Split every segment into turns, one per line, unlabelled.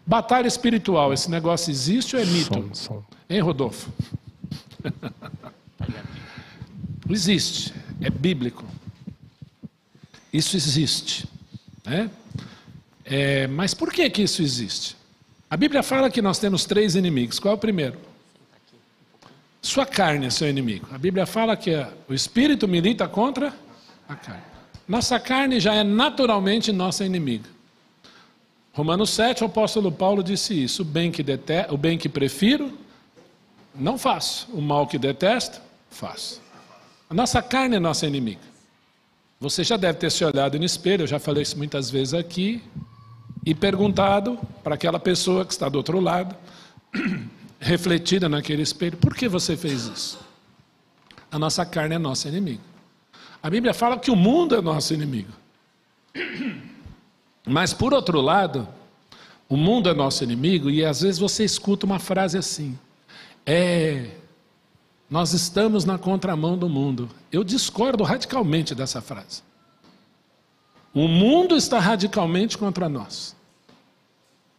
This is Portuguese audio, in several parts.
Batalha espiritual, esse negócio existe ou é mito? Hein, Rodolfo? Existe, é bíblico. Isso existe, né? Mas por que isso existe? A Bíblia fala que nós temos 3 inimigos. Qual é o primeiro? Sua carne é seu inimigo. A Bíblia fala que o espírito milita contra a carne. Nossa carne já é naturalmente nossa inimiga. Romanos 7, o apóstolo Paulo disse isso: o bem que prefiro, não faço. O mal que detesto, faço. A nossa carne é nossa inimiga. Você já deve ter se olhado no espelho, eu já falei isso muitas vezes aqui, e perguntado para aquela pessoa que está do outro lado, refletida naquele espelho: por que você fez isso? A nossa carne é nossa inimiga. A Bíblia fala que o mundo é nosso inimigo. Mas por outro lado, o mundo é nosso inimigo, e às vezes você escuta uma frase assim: nós estamos na contramão do mundo. Eu discordo radicalmente dessa frase. O mundo está radicalmente contra nós.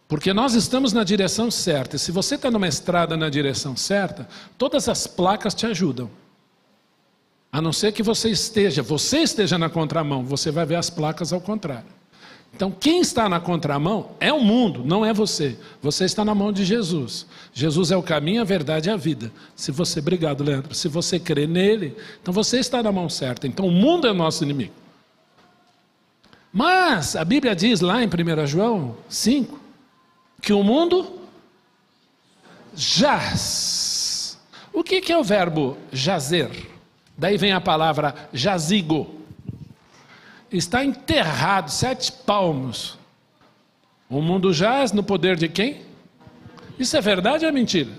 Porque nós estamos na direção certa. E se você está numa estrada na direção certa, todas as placas te ajudam. A não ser que você esteja na contramão, você vai ver as placas ao contrário. Então quem está na contramão é o mundo, não é você. Você está na mão de Jesus. Jesus é o caminho, a verdade e a vida. Obrigado, Leandro. Se você crê nele, então você está na mão certa. Então o mundo é o nosso inimigo. Mas a Bíblia diz lá em 1 João 5, que o mundo jaz. O que é o verbo jazer? Daí vem a palavra jazigo. Está enterrado 7 palmos. O mundo jaz no poder de quem? Isso é verdade ou é mentira?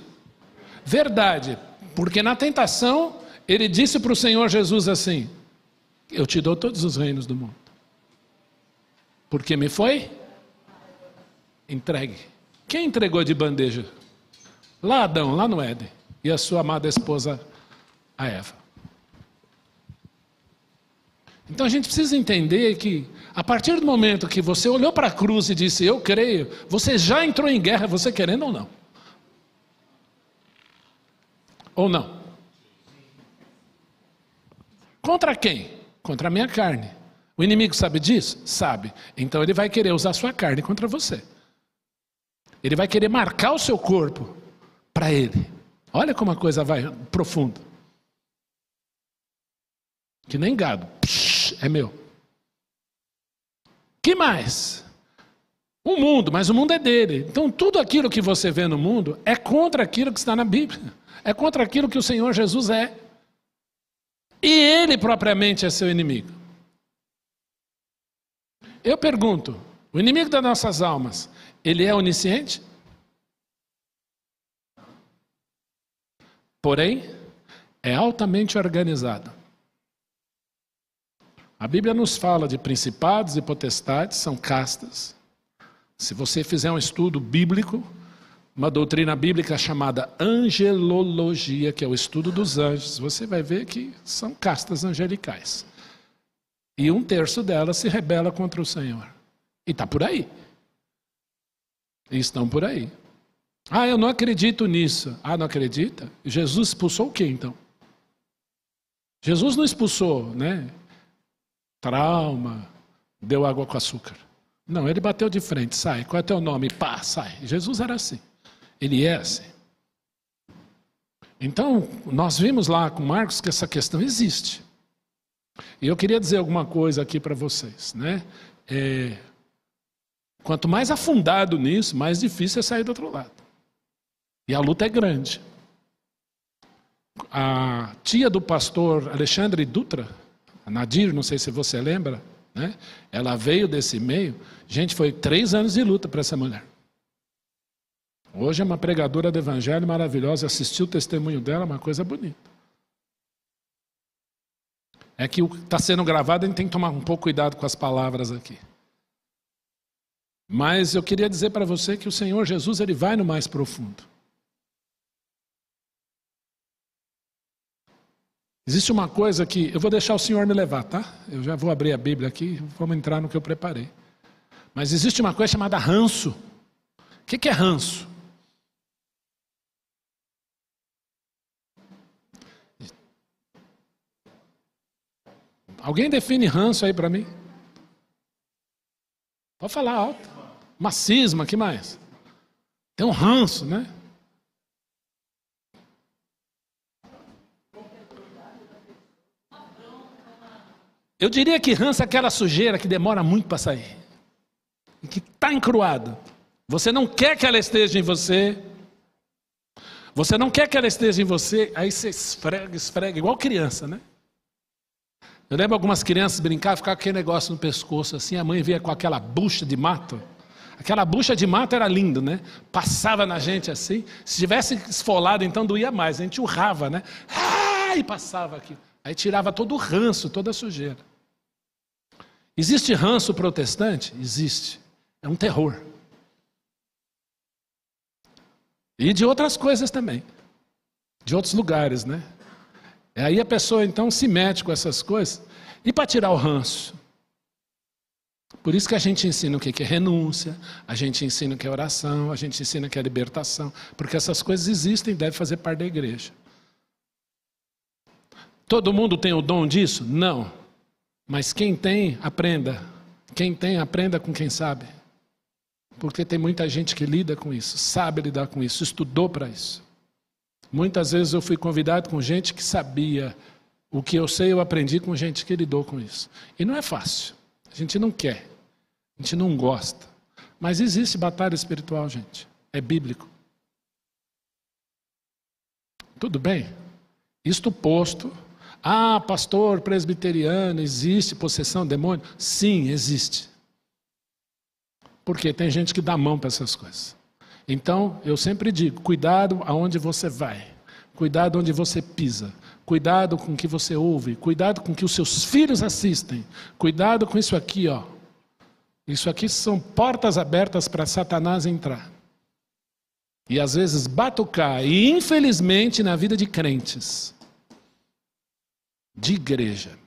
Verdade, porque na tentação ele disse para o Senhor Jesus assim: eu te dou todos os reinos do mundo, porque me foi entregue. Quem entregou de bandeja? Lá Adão, lá no Éden, e a sua amada esposa, a Eva. Então a gente precisa entender que a partir do momento que você olhou para a cruz e disse eu creio, você já entrou em guerra, você querendo ou não. Ou não? Contra quem? Contra a minha carne. O inimigo sabe disso? Sabe. Então ele vai querer usar a sua carne contra você. Ele vai querer marcar o seu corpo para ele. Olha como a coisa vai profunda. Que nem gado. É meu. Que mais? O mundo, mas o mundo é dele. Então tudo aquilo que você vê no mundo é contra aquilo que está na Bíblia. É contra aquilo que o Senhor Jesus é. E ele propriamente é seu inimigo. Eu pergunto, o inimigo das nossas almas, ele é onisciente? Porém, é altamente organizado. A Bíblia nos fala de principados e potestades, são castas. Se você fizer um estudo bíblico, uma doutrina bíblica chamada angelologia, que é o estudo dos anjos, você vai ver que são castas angelicais. E 1/3 delas se rebela contra o Senhor. E está por aí. E estão por aí. Ah, eu não acredito nisso. Ah, não acredita? Jesus expulsou o quê então? Jesus não expulsou, né? Trauma, deu água com açúcar. Não, ele bateu de frente, sai. Qual é teu nome? Pá, sai. Jesus era assim. Ele é assim. Então, nós vimos lá com Marcos que essa questão existe. E eu queria dizer alguma coisa aqui para vocês, né? Quanto mais afundado nisso, mais difícil é sair do outro lado. E a luta é grande. A tia do pastor Alexandre Dutra, a Nadir, não sei se você lembra, né? Ela veio desse meio. Gente, foi 3 anos de luta para essa mulher. Hoje é uma pregadora do evangelho maravilhosa. Assisti o testemunho dela, uma coisa bonita. É que o que está sendo gravado, a gente tem que tomar um pouco cuidado com as palavras aqui. Mas eu queria dizer para você que o Senhor Jesus, ele vai no mais profundo. Existe uma coisa que... Eu vou deixar o Senhor me levar, tá? Eu já vou abrir a Bíblia aqui, vamos entrar no que eu preparei. Mas existe uma coisa chamada ranço, que é ranço? Alguém define ranço aí para mim? Pode falar alto. Uma cisma, que mais? Tem um ranço, né? Eu diria que ranço é aquela sujeira que demora muito para sair. E que está encruada. Você não quer que ela esteja em você. Você não quer que ela esteja em você. Aí você esfrega, igual criança, né? Eu lembro algumas crianças brincar, ficar com aquele negócio no pescoço assim. A mãe vinha com aquela bucha de mato. Aquela bucha de mato era lindo, né? Passava na gente assim. Se tivesse esfolado, então doía mais. A gente urrava, né? E passava aqui. Aí tirava todo o ranço, toda a sujeira. Existe ranço protestante? Existe. É um terror. E de outras coisas também. De outros lugares, né? Aí a pessoa então se mete com essas coisas. E para tirar o ranço? Por isso que a gente ensina o que é renúncia, a gente ensina o que é oração, a gente ensina o que é libertação. Porque essas coisas existem e devem fazer parte da igreja. Todo mundo tem o dom disso? Não. Mas quem tem, aprenda. Quem tem, aprenda com quem sabe. Porque tem muita gente que lida com isso, sabe lidar com isso, estudou para isso. Muitas vezes eu fui convidado com gente que sabia. O que eu sei, eu aprendi com gente que lidou com isso. E não é fácil. A gente não quer. A gente não gosta. Mas existe batalha espiritual, gente. É bíblico. Tudo bem? Isto posto. Pastor presbiteriano, existe possessão, demônio? Sim, existe. Porque tem gente que dá mão para essas coisas. Então, eu sempre digo, cuidado aonde você vai. Cuidado onde você pisa. Cuidado com o que você ouve. Cuidado com o que os seus filhos assistem. Cuidado com isso aqui, ó. Isso aqui são portas abertas para Satanás entrar. E às vezes batucar. E infelizmente na vida de crentes. De igreja.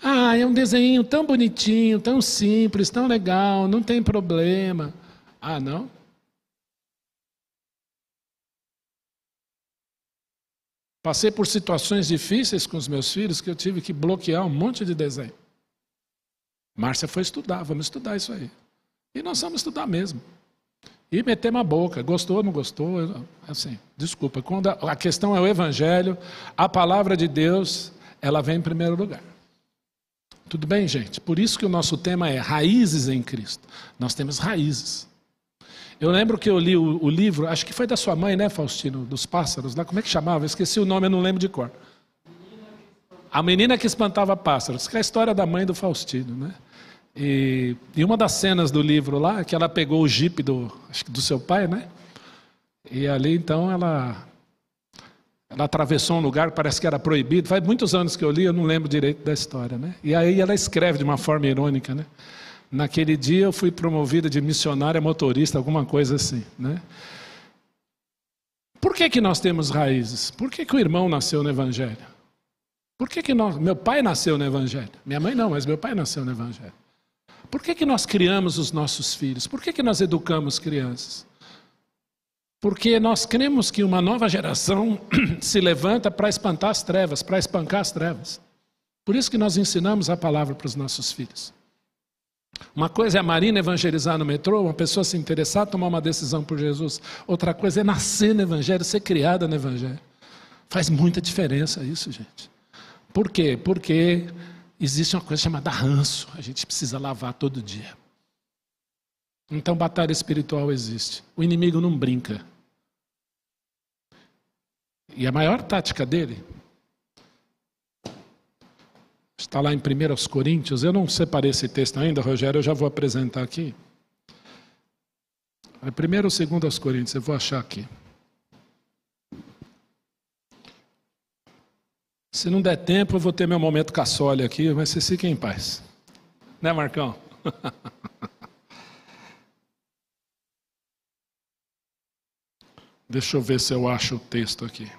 É um desenho tão bonitinho, tão simples, tão legal, não tem problema. Não? Passei por situações difíceis com os meus filhos que eu tive que bloquear um monte de desenho. Márcia foi estudar, vamos estudar isso aí. E nós vamos estudar mesmo. E metemos a boca, gostou ou não gostou, assim, desculpa. Quando a questão é o evangelho, a palavra de Deus, ela vem em primeiro lugar. Tudo bem, gente? Por isso que o nosso tema é raízes em Cristo. Nós temos raízes. Eu lembro que eu li o livro, acho que foi da sua mãe, né, Faustino? Dos pássaros, lá, como é que chamava? Eu esqueci o nome, eu não lembro de cor. A menina que espantava pássaros, que é a história da mãe do Faustino, né? E uma das cenas do livro lá, que ela pegou o jipe acho que do seu pai, né? E ali então ela atravessou um lugar que parece que era proibido. Faz muitos anos que eu li, eu não lembro direito da história, né? E aí ela escreve de uma forma irônica, né? Naquele dia eu fui promovida de missionária motorista, alguma coisa assim, né? Por que nós temos raízes? Por que o irmão nasceu no Evangelho? Por que meu pai nasceu no Evangelho? Minha mãe não, mas meu pai nasceu no Evangelho. Por que nós criamos os nossos filhos? Por que nós educamos crianças? Porque nós cremos que uma nova geração se levanta para espantar as trevas, para espancar as trevas. Por isso que nós ensinamos a palavra para os nossos filhos. Uma coisa é a Marina evangelizar no metrô, uma pessoa se interessar, tomar uma decisão por Jesus. Outra coisa é nascer no Evangelho, ser criada no Evangelho. Faz muita diferença isso, gente. Por quê? Porque existe uma coisa chamada ranço. A gente precisa lavar todo dia. Então, batalha espiritual existe. O inimigo não brinca. E a maior tática dele está lá em 1 Coríntios. Eu não separei esse texto ainda, Rogério, eu já vou apresentar aqui. É 1 ou 2 Coríntios, eu vou achar aqui. Se não der tempo, eu vou ter meu momento caçole aqui, mas vocês fiquem em paz. Né, Marcão? Deixa eu ver se eu acho o texto aqui.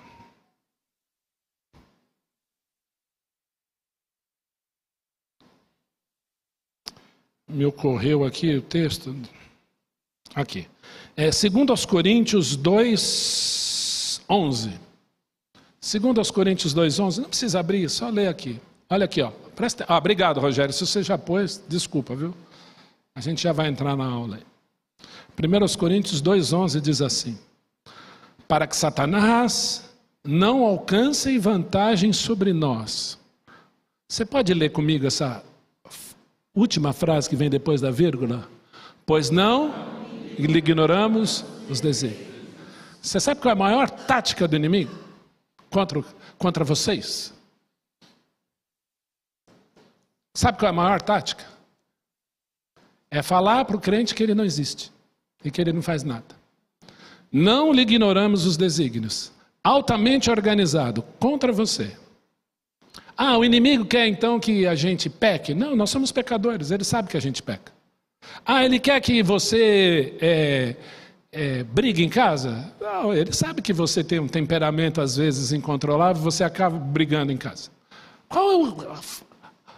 Me ocorreu aqui o texto. Aqui. 2 Coríntios 2:11. 2 Coríntios 2:11. Não precisa abrir, só ler aqui. Olha aqui, ó. Obrigado, Rogério. Se você já pôs, desculpa, viu? A gente já vai entrar na aula aí. 1 Coríntios 2:11 diz assim: para que Satanás não alcance vantagem sobre nós. Você pode ler comigo essa última frase que vem depois da vírgula? Pois não ignoramos os desígnios. Você sabe qual é a maior tática do inimigo contra vocês? Sabe qual é a maior tática? É falar para o crente que ele não existe e que ele não faz nada. Não lhe ignoramos os desígnios. Altamente organizado contra você. O inimigo quer então que a gente peque? Não, nós somos pecadores, ele sabe que a gente peca. Ele quer que você brigue em casa? Não, ele sabe que você tem um temperamento às vezes incontrolável, você acaba brigando em casa. Qual é o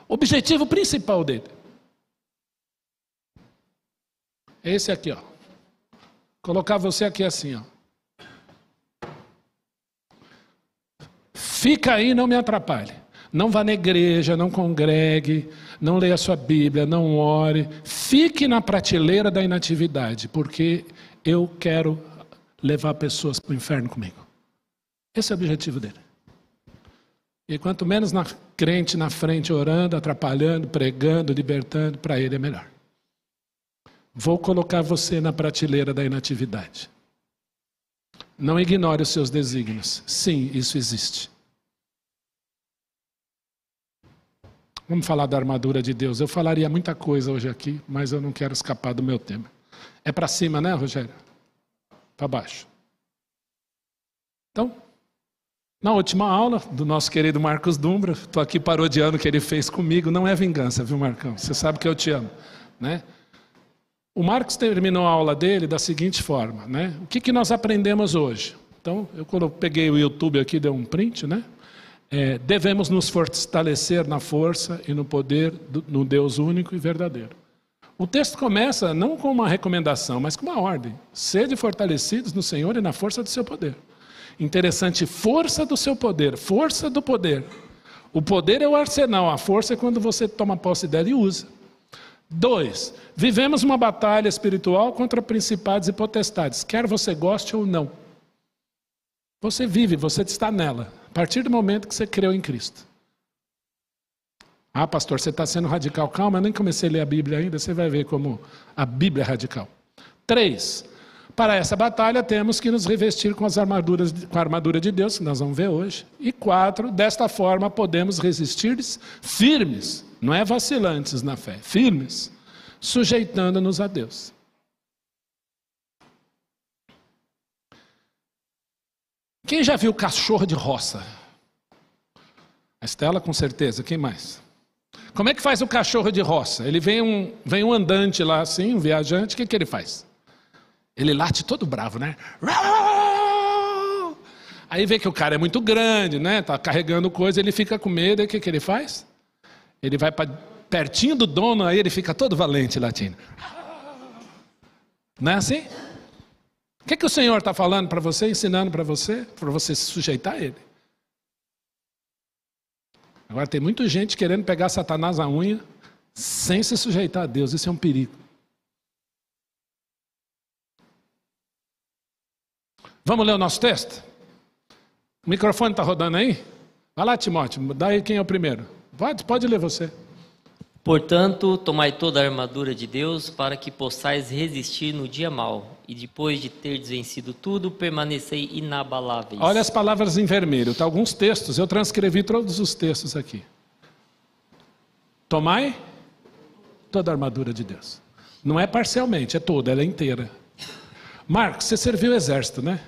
objetivo principal dele? Esse aqui, ó. Colocar você aqui assim, ó. Fica aí, não me atrapalhe. Não vá na igreja, não congregue, não leia a sua Bíblia, não ore. Fique na prateleira da inatividade, porque eu quero levar pessoas para o inferno comigo. Esse é o objetivo dele. E quanto menos crente na frente orando, atrapalhando, pregando, libertando, para ele é melhor. Vou colocar você na prateleira da inatividade. Não ignore os seus desígnios. Sim, isso existe. Vamos falar da armadura de Deus. Eu falaria muita coisa hoje aqui, mas eu não quero escapar do meu tema. É para cima, né, Rogério? Para baixo. Então, na última aula do nosso querido Marcos Dumbra, estou aqui parodiando o que ele fez comigo. Não é vingança, viu, Marcão? Você sabe que eu te amo, né? O Marcos terminou a aula dele da seguinte forma, né? O que nós aprendemos hoje? Então, eu peguei o YouTube aqui, dei um print, né? Devemos nos fortalecer na força e no poder no Deus único e verdadeiro. O texto começa não com uma recomendação, mas com uma ordem. Sede fortalecidos no Senhor e na força do seu poder. Interessante, força do seu poder, força do poder. O poder é o arsenal, a força é quando você toma posse dela e usa. 2. Vivemos uma batalha espiritual contra principados e potestades, quer você goste ou não. Você vive, você está nela, a partir do momento que você creu em Cristo. Pastor, você está sendo radical. Calma, eu nem comecei a ler a Bíblia ainda, você vai ver como a Bíblia é radical. 3. Para essa batalha temos que nos revestir com a armadura de Deus, que nós vamos ver hoje. E 4. Desta forma podemos resistir firmes, não é vacilantes na fé, firmes, sujeitando-nos a Deus. Quem já viu cachorro de roça? A Estela, com certeza. Quem mais? Como é que faz o cachorro de roça? Ele vem um andante lá assim, um viajante, o que ele faz? Ele late todo bravo, né? Aí vê que o cara é muito grande, né? Tá carregando coisa, ele fica com medo, e o que ele faz? Ele vai pertinho do dono, aí ele fica todo valente latindo. Não é assim? O que o Senhor está falando para você, ensinando para você se sujeitar a Ele? Agora tem muita gente querendo pegar Satanás na unha sem se sujeitar a Deus. Isso é um perigo. Vamos ler o nosso texto? O microfone está rodando aí? Vai lá, Timóteo, daí quem é o primeiro? Pode ler você.
Portanto, tomai toda a armadura de Deus para que possais resistir no dia mau, e depois de terdes vencido tudo, permanecei inabaláveis.
Olha as palavras em vermelho, tá? Alguns textos, eu transcrevi todos os textos aqui. Tomai toda a armadura de Deus. Não é parcialmente, é toda, ela é inteira. Marcos, você serviu o exército, né?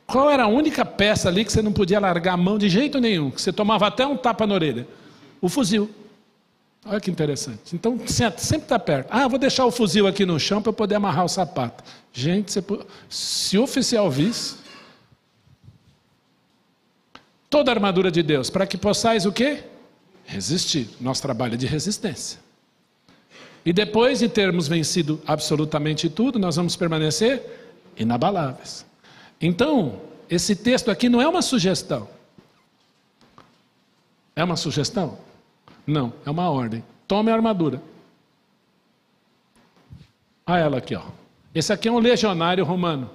Qual era a única peça ali que você não podia largar a mão de jeito nenhum? Que você tomava até um tapa na orelha? O fuzil. Olha que interessante. Então, sempre está perto. Vou deixar o fuzil aqui no chão para eu poder amarrar o sapato. Gente, se o oficial visse... Toda a armadura de Deus, para que possais o quê? Resistir. Nosso trabalho é de resistência. E depois de termos vencido absolutamente tudo, nós vamos permanecer inabaláveis. Então, esse texto aqui não é uma sugestão. É uma sugestão? Não, é uma ordem. Tome a armadura. Olha ela aqui, ó. Esse aqui é um legionário romano.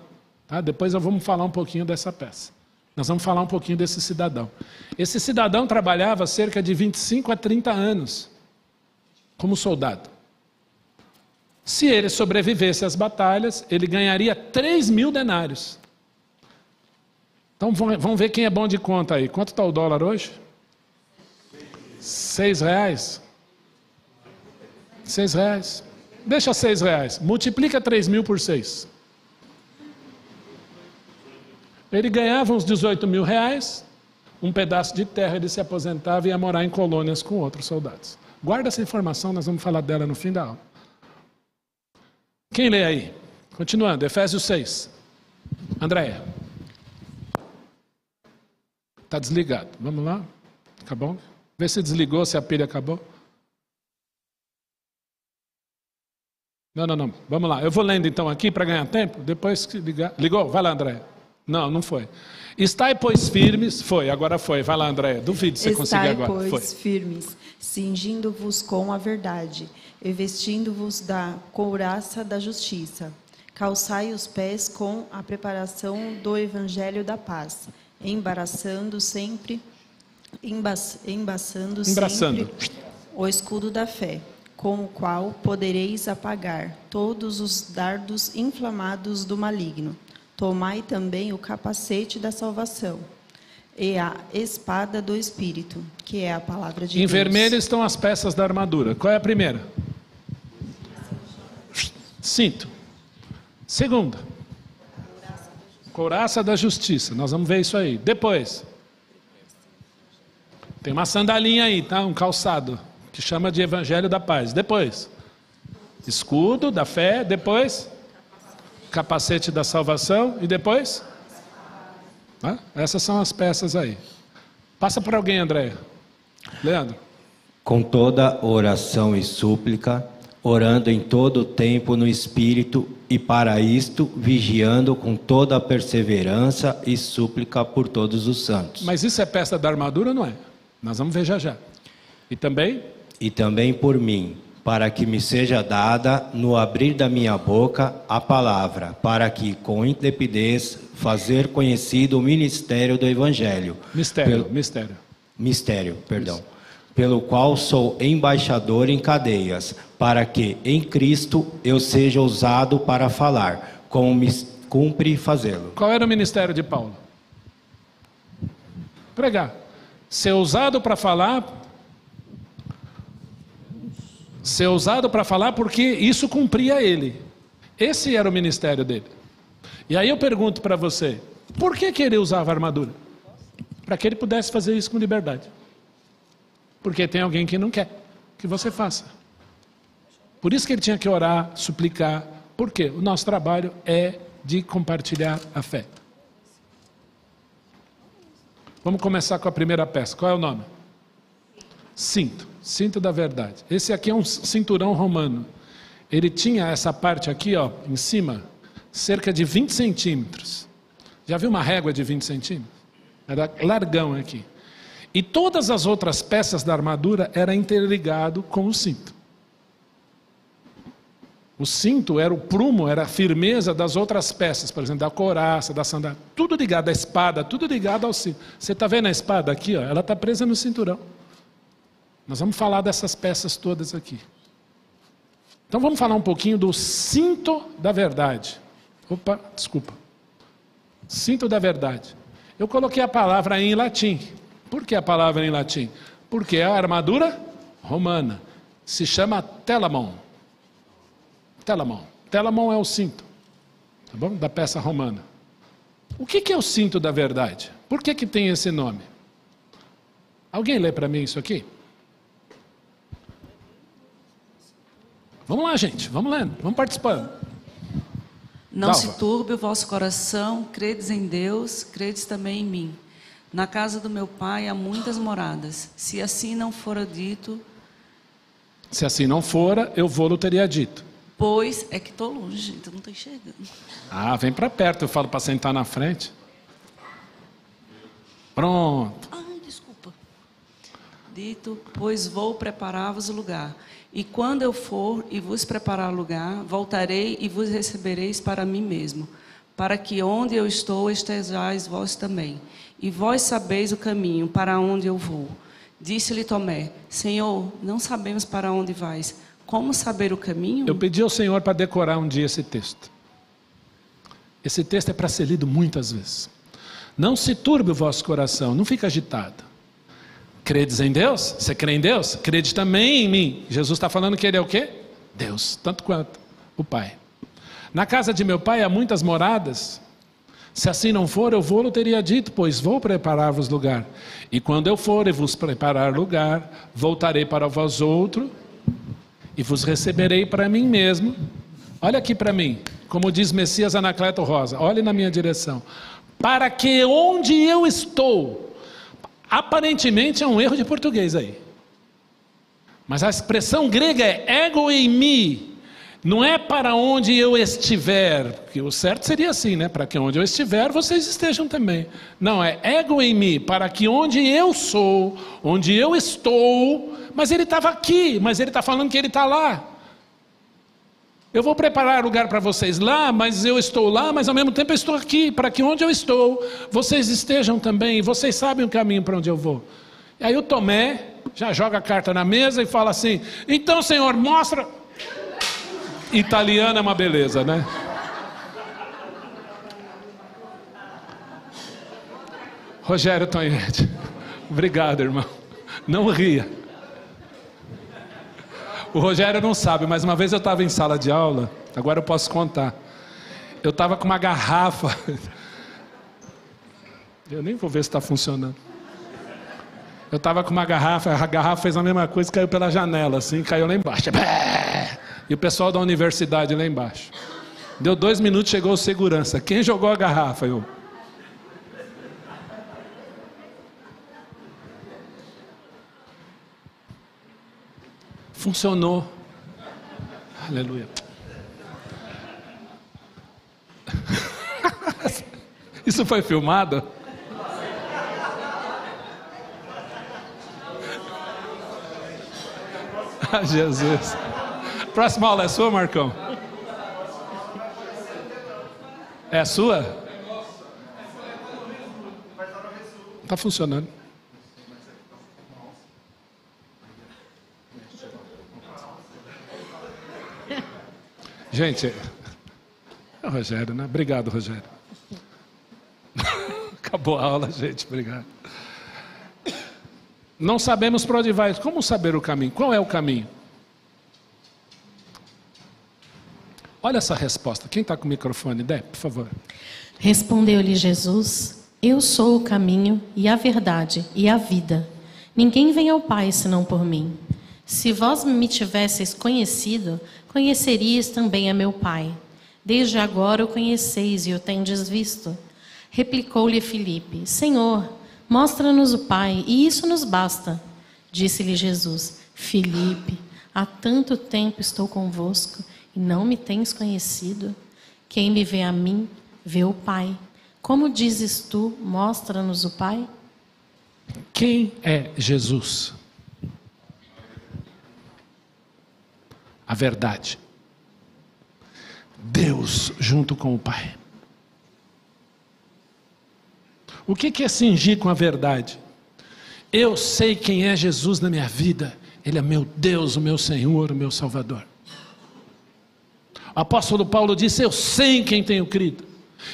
Tá? Depois nós vamos falar um pouquinho dessa peça. Nós vamos falar um pouquinho desse cidadão. Esse cidadão trabalhava cerca de 25 a 30 anos como soldado. Se ele sobrevivesse às batalhas, ele ganharia 3.000 denários. Então vamos ver quem é bom de conta aí. Quanto está o dólar hoje? R$6? R$6. Deixa R$6. Multiplica 3.000 por 6. Ele ganhava uns 18 mil reais, um pedaço de terra, ele se aposentava e ia morar em colônias com outros soldados. Guarda essa informação, nós vamos falar dela no fim da aula. Quem lê aí? Continuando, Efésios 6. Andréia. Está desligado. Vamos lá? Acabou? Vê se desligou, se a pilha acabou. Não. Vamos lá. Eu vou lendo então aqui para ganhar tempo. Depois que ligar. Ligou? Vai lá, Andréia. Não foi. Estai, pois, firmes. Foi, agora foi. Vai lá, Andréia. Duvido se você conseguir agora.
Estai, pois,
foi.
firmes, cingindo-vos com a verdade, e vestindo-vos da couraça da justiça. Calçai os pés com a preparação do evangelho da paz, embaçando sempre o escudo da fé, com o qual podereis apagar todos os dardos inflamados do maligno. Tomai também o capacete da salvação e a espada do Espírito, que é a palavra de Deus.
Em vermelho estão as peças da armadura. Qual é a primeira? Cinto. Segunda. Couraça da justiça. Nós vamos ver isso aí. Depois. Tem uma sandalinha aí, tá? Um calçado, que chama de Evangelho da Paz. Depois. Escudo da fé. Depois. Capacete da salvação. E depois? Essas são as peças aí. Passa para alguém, Andréia. Leandro.
Com toda oração e súplica, orando em todo o tempo no Espírito, e para isto vigiando com toda a perseverança e súplica por todos os santos.
Mas isso é peça da armadura ou não é? Nós vamos ver já. E também?
E também por mim, para que me seja dada, no abrir da minha boca, a palavra, para que, com intrepidez, fazer conhecido o ministério do Evangelho. Mistério, perdão. Isso. Pelo qual sou embaixador em cadeias, para que, em Cristo, eu seja usado para falar, como me cumpre fazê-lo.
Qual era o ministério de Paulo? Pregar. Ser usado para falar... Ser usado para falar porque isso cumpria ele. Esse era o ministério dele. E aí eu pergunto para você, por que ele usava armadura? Para que ele pudesse fazer isso com liberdade. Porque tem alguém que não quer que você faça. Por isso que ele tinha que orar, suplicar. Por quê? O nosso trabalho é de compartilhar a fé. Vamos começar com a primeira peça. Qual é o nome? Cinto. Cinto da verdade. Esse aqui é um cinturão romano. Ele tinha essa parte aqui, ó, em cima, cerca de 20 centímetros. Já viu uma régua de 20 centímetros? Era largão aqui. E todas as outras peças da armadura eram interligadas com o cinto. O cinto era o prumo, era a firmeza das outras peças, por exemplo, da couraça, da sandália, tudo ligado à espada, tudo ligado ao cinto. Você está vendo a espada aqui, ó? Ela está presa no cinturão. Nós vamos falar dessas peças todas aqui. Então vamos falar um pouquinho do cinto da verdade. Opa, desculpa. Cinto da verdade. Eu coloquei a palavra em latim. Por que a palavra em latim? Porque é a armadura romana. Se chama telamon. Telamon. Telamon é o cinto, tá bom? Da peça romana. O que é o cinto da verdade? Por que tem esse nome? Alguém lê para mim isso aqui? Vamos lá, gente, vamos lendo, vamos participando.
Não se turbe o vosso coração, credes em Deus, credes também em mim. Na casa do meu pai há muitas moradas. Se assim não fora dito...
Se assim não fora, eu vou-lo teria dito.
Pois é que estou longe, então não estou enxergando.
Ah, vem para perto, eu falo para sentar na frente. Pronto.
Ai, desculpa. Dito, pois vou preparar-vos o lugar. E quando eu for e vos preparar lugar, voltarei e vos recebereis para mim mesmo, para que onde eu estou estejais vós também. E vós sabeis o caminho para onde eu vou. Disse-lhe Tomé, Senhor, não sabemos para onde vais. Como saber o caminho?
Eu pedi ao Senhor para decorar um dia esse texto. Esse texto é para ser lido muitas vezes. Não se turbe o vosso coração, não fica agitado. Credes em Deus? Você crê em Deus? Crede também em mim. Jesus está falando que Ele é o quê? Deus, tanto quanto o Pai. Na casa de meu Pai há muitas moradas. Se assim não for, eu vou-lo teria dito, pois vou preparar-vos lugar. E quando eu for e vos preparar lugar, voltarei para vós outro e vos receberei para mim mesmo. Olha aqui para mim, como diz Messias Anacleto Rosa, olhe na minha direção. Para que onde eu estou, aparentemente é um erro de português aí. Mas a expressão grega é ego eimi. Não é para onde eu estiver, porque o certo seria assim, né? Para que onde eu estiver, vocês estejam também. Não, é ego em mim, para que onde eu sou, onde eu estou, mas ele estava aqui, mas ele está falando que ele está lá. Eu vou preparar lugar para vocês lá, mas eu estou lá, mas ao mesmo tempo eu estou aqui, para que onde eu estou, vocês estejam também, e vocês sabem o caminho para onde eu vou. E aí o Tomé já joga a carta na mesa e fala assim, então Senhor, mostra... Italiano é uma beleza, né? Rogério Tonhete, obrigado, irmão. Não ria. O Rogério não sabe, mas uma vez eu estava em sala de aula, agora eu posso contar. Eu estava com uma garrafa. Eu nem vou ver se está funcionando. Eu estava com uma garrafa, a garrafa fez a mesma coisa, caiu pela janela, assim, caiu lá embaixo. E o pessoal da universidade lá embaixo. Deu 2 minutos, chegou o segurança. Quem jogou a garrafa? Eu. Funcionou. Aleluia. Isso foi filmado? Ah, Jesus. Próxima aula é sua, Marcão? É a sua? Está funcionando. Gente, é o Rogério, né? Obrigado, Rogério. Acabou a aula, gente. Obrigado. Não sabemos para onde vai. Como saber o caminho? Qual é o caminho? Olha essa resposta. Quem está com o microfone? Dé, por favor.
Respondeu-lhe Jesus, eu sou o caminho e a verdade e a vida. Ninguém vem ao Pai senão por mim. Se vós me tivesseis conhecido, conheceríeis também a meu Pai. Desde agora o conheceis e o tendes visto. Replicou-lhe Filipe, Senhor, mostra-nos o Pai, e isso nos basta. Disse-lhe Jesus, Filipe, há tanto tempo estou convosco, e não me tens conhecido? Quem me vê a mim, vê o Pai. Como dizes tu, mostra-nos o Pai?
Quem é Jesus? A verdade. Deus junto com o Pai. O que é cingir com a verdade? Eu sei quem é Jesus na minha vida. Ele é meu Deus, o meu Senhor, o meu Salvador. O apóstolo Paulo disse, eu sei em quem tenho crido.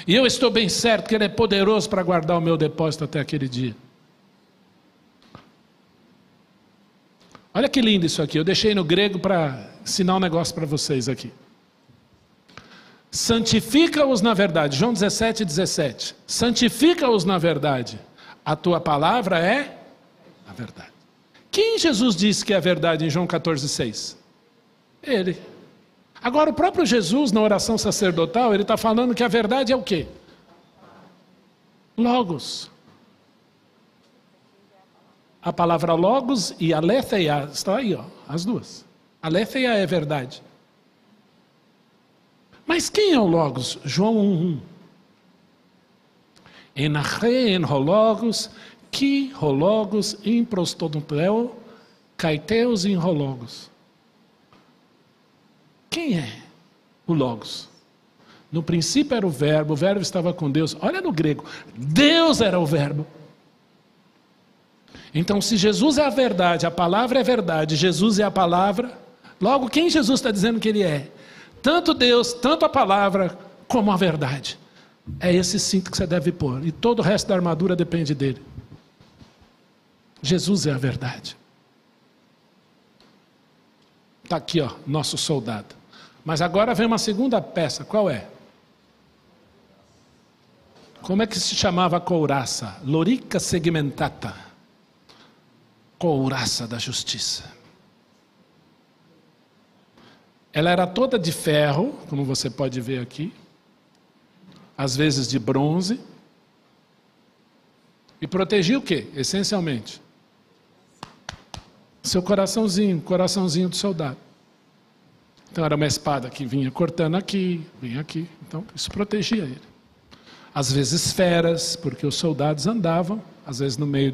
E eu estou bem certo que Ele é poderoso para guardar o meu depósito até aquele dia. Olha que lindo isso aqui. Eu deixei no grego para ensinar um negócio para vocês aqui. Santifica-os na verdade. João 17:17. Santifica-os na verdade. A tua palavra é a verdade. Quem Jesus disse que é a verdade em João 14:6? Ele. Agora o próprio Jesus, na oração sacerdotal, ele está falando que a verdade é o quê? Logos. A palavra logos e aletheia, está aí, ó, as duas. Aletheia é verdade. Mas quem é o Logos? João 1:1. En arche en hologos, ki hologos in prostodonteo, kaiteos in hologos. Quem é o Logos? No princípio era o verbo estava com Deus. Olha no grego, Deus era o verbo. Então, se Jesus é a verdade, a palavra é verdade, Jesus é a palavra, logo quem Jesus está dizendo que ele é? Tanto Deus, tanto a palavra, como a verdade. É esse cinto que você deve pôr. E todo o resto da armadura depende dele. Jesus é a verdade. Está aqui, ó, nosso soldado. Mas agora vem uma segunda peça. Qual é? Como é que se chamava a couraça? Lorica segmentata. Couraça da justiça. Ela era toda de ferro, como você pode ver aqui. Às vezes de bronze. E protegia o quê? Essencialmente. Seu coraçãozinho, coraçãozinho do soldado. Então era uma espada que vinha cortando aqui, vinha aqui. Então isso protegia ele. Às vezes feras, porque os soldados andavam, às vezes no meio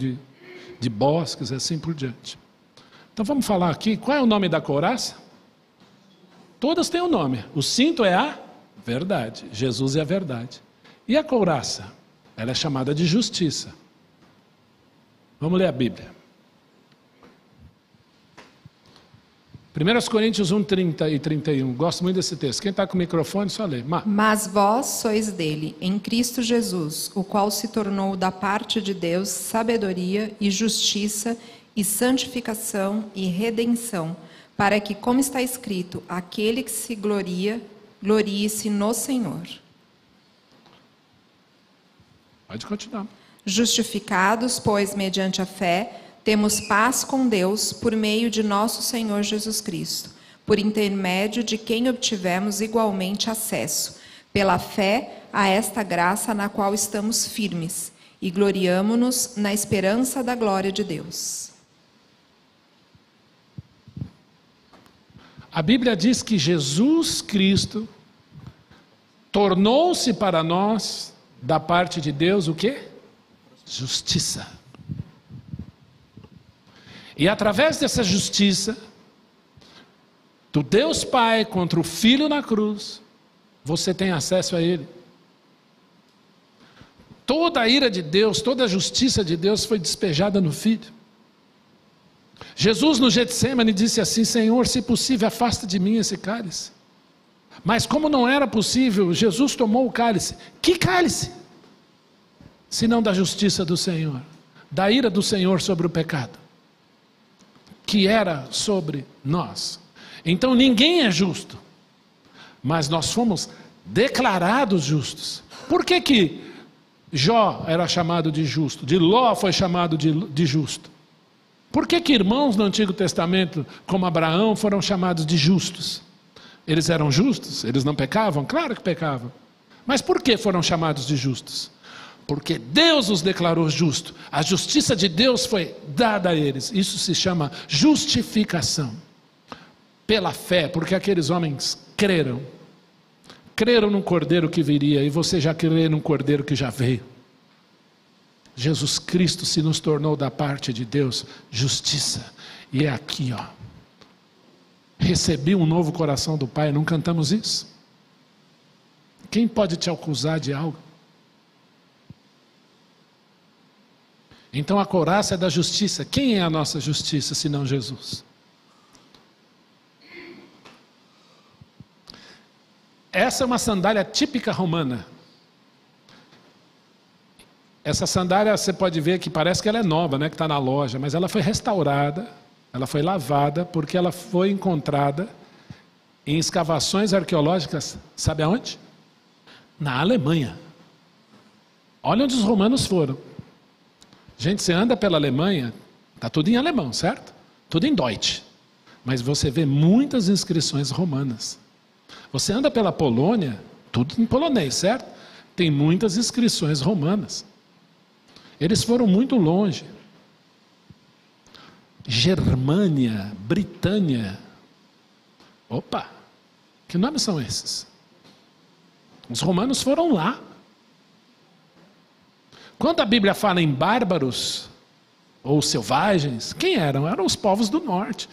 de bosques e assim por diante. Então vamos falar aqui, qual é o nome da couraça? Todas têm um nome. O cinto é a verdade. Jesus é a verdade. E a couraça? Ela é chamada de justiça. Vamos ler a Bíblia. 1 Coríntios 1:30 e 31. Gosto muito desse texto. Quem está com o microfone, só lê.
Mas vós sois dele, em Cristo Jesus, o qual se tornou da parte de Deus sabedoria e justiça e santificação e redenção, para que, como está escrito, aquele que se gloria, glorie-se no Senhor.
Pode continuar.
Justificados, pois, mediante a fé, temos paz com Deus por meio de nosso Senhor Jesus Cristo, por intermédio de quem obtivemos igualmente acesso, pela fé, a esta graça na qual estamos firmes, e gloriamo-nos na esperança da glória de Deus.
A Bíblia diz que Jesus Cristo tornou-se para nós, da parte de Deus, o quê? Justiça. E através dessa justiça, do Deus Pai contra o Filho na cruz, você tem acesso a Ele. Toda a ira de Deus, toda a justiça de Deus foi despejada no Filho. Jesus no Getsêmani disse assim: Senhor, se possível, afasta de mim esse cálice. Mas como não era possível, Jesus tomou o cálice. Que cálice? Senão da justiça do Senhor, da ira do Senhor sobre o pecado, que era sobre nós. Então ninguém é justo, mas nós fomos declarados justos. Por que Jó era chamado de justo? De Ló foi chamado de justo? Por que irmãos no Antigo Testamento, como Abraão, foram chamados de justos? Eles eram justos? Eles não pecavam? Claro que pecavam. Mas por que foram chamados de justos? Porque Deus os declarou justos. A justiça de Deus foi dada a eles. Isso se chama justificação. Pela fé, porque aqueles homens creram. Creram no Cordeiro que viria, e você já crê no Cordeiro que já veio. Jesus Cristo se nos tornou da parte de Deus justiça. E é aqui, ó. Recebi um novo coração do Pai. Não cantamos isso? Quem pode te acusar de algo? Então a couraça é da justiça. Quem é a nossa justiça, senão Jesus? Essa é uma sandália típica romana. Essa sandália você pode ver que parece que ela é nova, né, que está na loja, mas ela foi restaurada, ela foi lavada, porque ela foi encontrada em escavações arqueológicas, sabe aonde? Na Alemanha. Olha onde os romanos foram. Gente, você anda pela Alemanha, está tudo em alemão, certo? Tudo em Deutsch. Mas você vê muitas inscrições romanas. Você anda pela Polônia, tudo em polonês, certo? Tem muitas inscrições romanas. Eles foram muito longe. Germânia, Britânia, Opa, que nomes são esses? Os romanos foram lá. Quando a Bíblia fala em bárbaros ou selvagens, quem eram? Eram os povos do norte.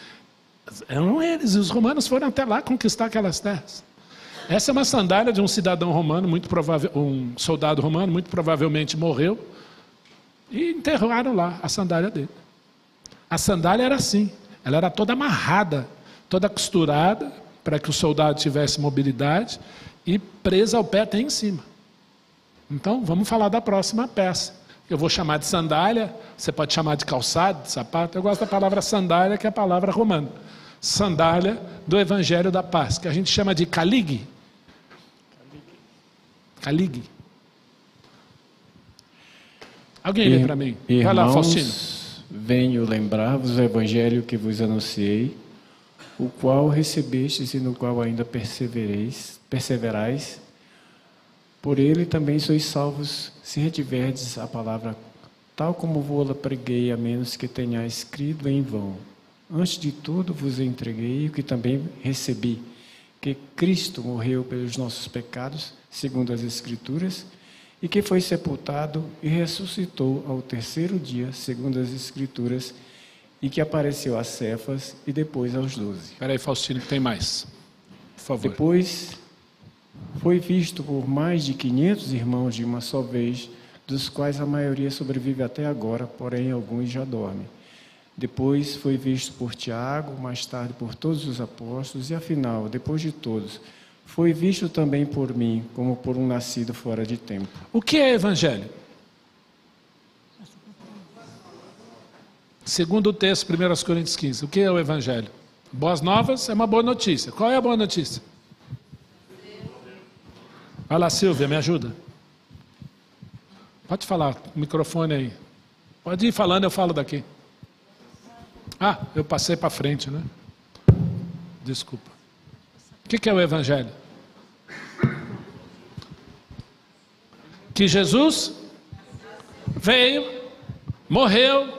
Eram eles, e os romanos foram até lá conquistar aquelas terras. Essa é uma sandália de um cidadão romano, muito provável, um soldado romano, muito provavelmente morreu, e enterraram lá a sandália dele. A sandália era assim, ela era toda amarrada, toda costurada, para que o soldado tivesse mobilidade, e presa ao pé até em cima. Então, vamos falar da próxima peça. Eu vou chamar de sandália, você pode chamar de calçado, de sapato. Eu gosto da palavra sandália, que é a palavra romana. Sandália do Evangelho da Paz, que a gente chama de calig. Calig. Alguém lê para mim? Vai lá, Faustino.
Venho lembrar-vos o Evangelho que vos anunciei, o qual recebestes e no qual ainda perseverais. Por ele também sois salvos, se retiverdes a palavra tal como vou-la preguei, a menos que tenhais crido em vão. Antes de tudo vos entreguei o que também recebi, que Cristo morreu pelos nossos pecados, segundo as Escrituras, e que foi sepultado e ressuscitou ao terceiro dia, segundo as Escrituras, e que apareceu a Cefas e depois aos 12.
Espera aí, Faustino, que tem mais. Por favor.
Depois foi visto por mais de 500 irmãos de uma só vez, dos quais a maioria sobrevive até agora, porém alguns já dormem. Depois foi visto por Tiago, mais tarde por todos os apóstolos, e afinal, depois de todos, foi visto também por mim, como por um nascido fora de tempo.
O que é evangelho? Segundo o texto, 1 Coríntios 15, o que é o evangelho? Boas novas é uma boa notícia. Qual é a boa notícia? Vai lá, Silvia, me ajuda. Pode falar, o microfone aí. Pode ir falando, eu falo daqui. Ah, eu passei para frente, né? Desculpa. O que é o evangelho? Que Jesus veio, morreu,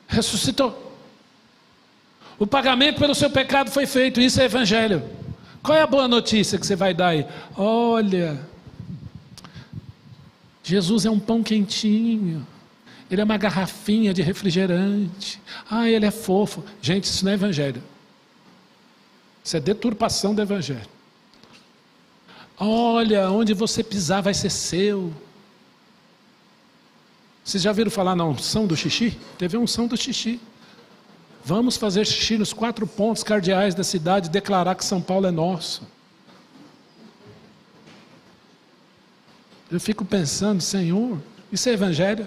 ressuscitou. O pagamento pelo seu pecado foi feito, isso é evangelho. Qual é a boa notícia que você vai dar aí? Olha, Jesus é um pão quentinho, ele é uma garrafinha de refrigerante, ele é fofo. Gente, isso não é evangelho, isso é deturpação do evangelho. Olha, onde você pisar vai ser seu. Vocês já ouviram falar na unção do xixi? Teve a unção do xixi. Vamos fazer xixi nos 4 pontos cardeais da cidade e declarar que São Paulo é nosso. Eu fico pensando, Senhor, isso é evangelho?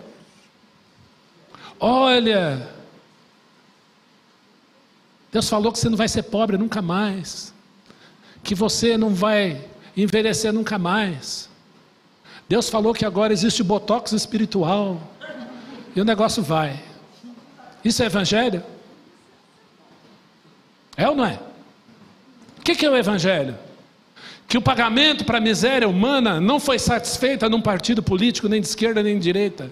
Olha, Deus falou que você não vai ser pobre nunca mais, que você não vai envelhecer nunca mais. Deus falou que agora existe o botox espiritual, e o negócio vai. Isso é evangelho? É ou não é? O que é o evangelho? Que o pagamento para a miséria humana não foi satisfeito num partido político, nem de esquerda nem de direita.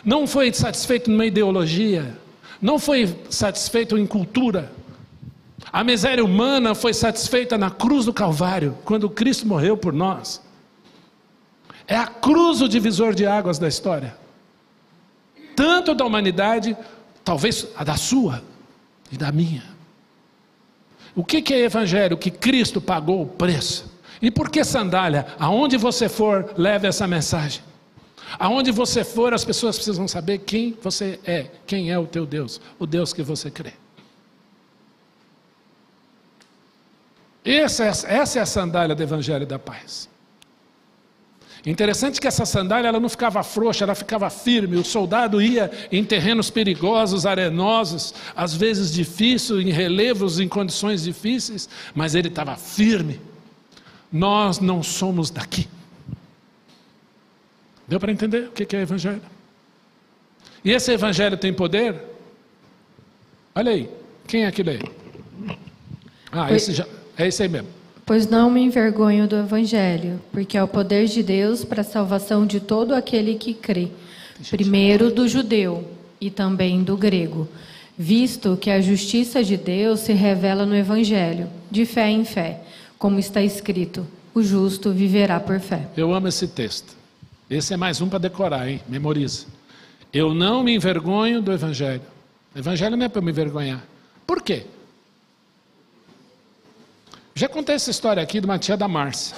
Não foi satisfeito numa ideologia. Não foi satisfeito em cultura. A miséria humana foi satisfeita na cruz do Calvário, quando Cristo morreu por nós. É a cruz o divisor de águas da história. Tanto da humanidade, talvez a da sua e da minha. O que é evangelho? Que Cristo pagou o preço. E por que sandália? Aonde você for, leve essa mensagem. Aonde você for, as pessoas precisam saber quem você é, quem é o teu Deus, o Deus que você crê. Essa é a sandália do Evangelho da Paz. Interessante que essa sandália ela não ficava frouxa, ela ficava firme. O soldado ia em terrenos perigosos, arenosos, às vezes difíceis, em relevos, em condições difíceis, mas ele estava firme. Nós não somos daqui. Deu para entender o que é evangelho? E esse evangelho tem poder? Olha aí, quem é que lê? É esse aí mesmo.
Pois não me envergonho do Evangelho, porque é o poder de Deus para a salvação de todo aquele que crê, primeiro do judeu e também do grego. visto que a justiça de Deus se revela no Evangelho, de fé em fé, como está escrito, o justo viverá por fé.
Eu amo esse texto. Esse é mais um para decorar, hein? Memoriza. Eu não me envergonho do Evangelho. O Evangelho não é para me envergonhar. Por quê? Já contei essa história aqui de uma tia da Márcia.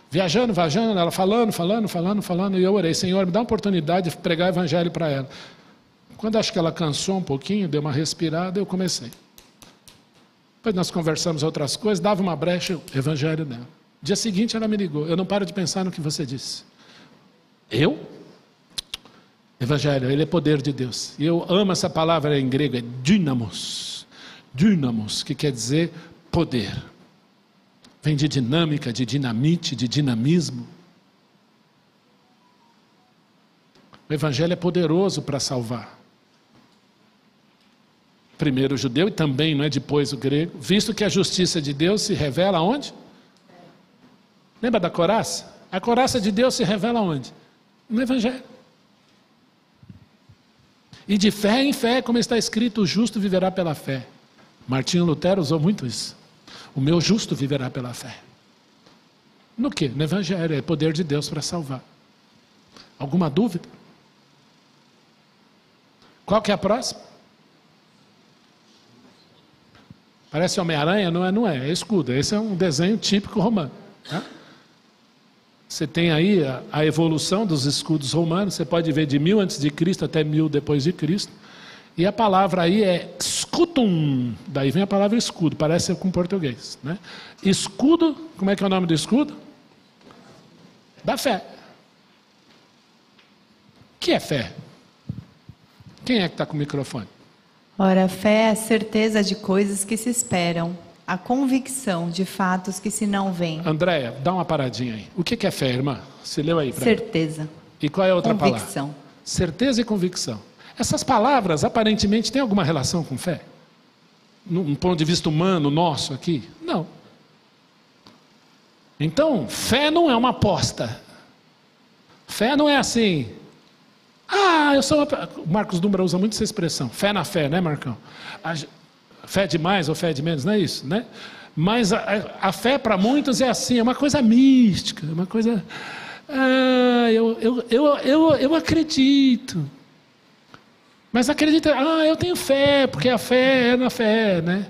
Viajando, ela falando, e eu orei, Senhor, me dá uma oportunidade de pregar o Evangelho para ela. Quando acho que ela cansou um pouquinho, deu uma respirada, eu comecei. Depois nós conversamos outras coisas, dava uma brecha, o Evangelho dela. Dia seguinte ela me ligou, eu não paro de pensar no que você disse. Eu? Evangelho, ele é poder de Deus. E eu amo essa palavra em grego, é dynamos. Dynamos, que quer dizer poder. Vem de dinâmica, de dinamite, de dinamismo. O Evangelho é poderoso para salvar. Primeiro o judeu e também, não é, depois o grego. Visto que a justiça de Deus se revela onde? Lembra da coraça? A coraça de Deus se revela onde? No Evangelho. E de fé em fé, como está escrito, o justo viverá pela fé. Martinho Lutero usou muito isso. O meu justo viverá pela fé. No quê? No Evangelho, é poder de Deus para salvar. Alguma dúvida? Qual que é a próxima? Parece Homem-Aranha? Não é escudo. Esse é um desenho típico romano. Tá? Você tem aí a evolução dos escudos romanos, você pode ver de 1000 a.C. até 1000 depois de Cristo. E a palavra aí é escutum, daí vem a palavra escudo, parece com português, né? Escudo, como é que é o nome do escudo? Da fé. O que é fé? Quem é que está com o microfone?
Ora, fé é a certeza de coisas que se esperam, a convicção de fatos que se não veem.
Andréia, dá uma paradinha aí. O que é fé, irmã? Você leu aí para
certeza.
E qual é a outra palavra?
Convicção.
Certeza e convicção. Essas palavras, aparentemente, têm alguma relação com fé? Num ponto de vista humano, nosso aqui? Não. Então, fé não é uma aposta. Fé não é assim. Eu sou uma... O Marcos Dumbra usa muito essa expressão. Fé na fé, né, Marcão? Fé de mais ou fé de menos, não é isso, né? Mas a fé para muitos é assim, é uma coisa mística, uma coisa... eu acredito. Mas acredita, eu tenho fé, porque a fé é na fé, né?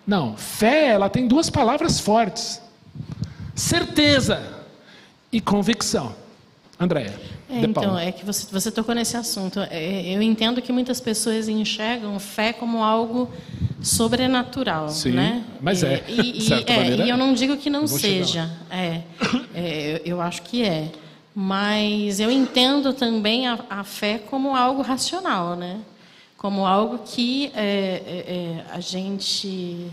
Não, fé, ela tem duas palavras fortes. Certeza e convicção. Andréia.
Então, é que você tocou nesse assunto. Eu entendo que muitas pessoas enxergam fé como algo sobrenatural,
sim,
né?
Mas
e eu não digo que não seja. Eu acho que é. Mas eu entendo também a fé como algo racional, né? Como algo que a gente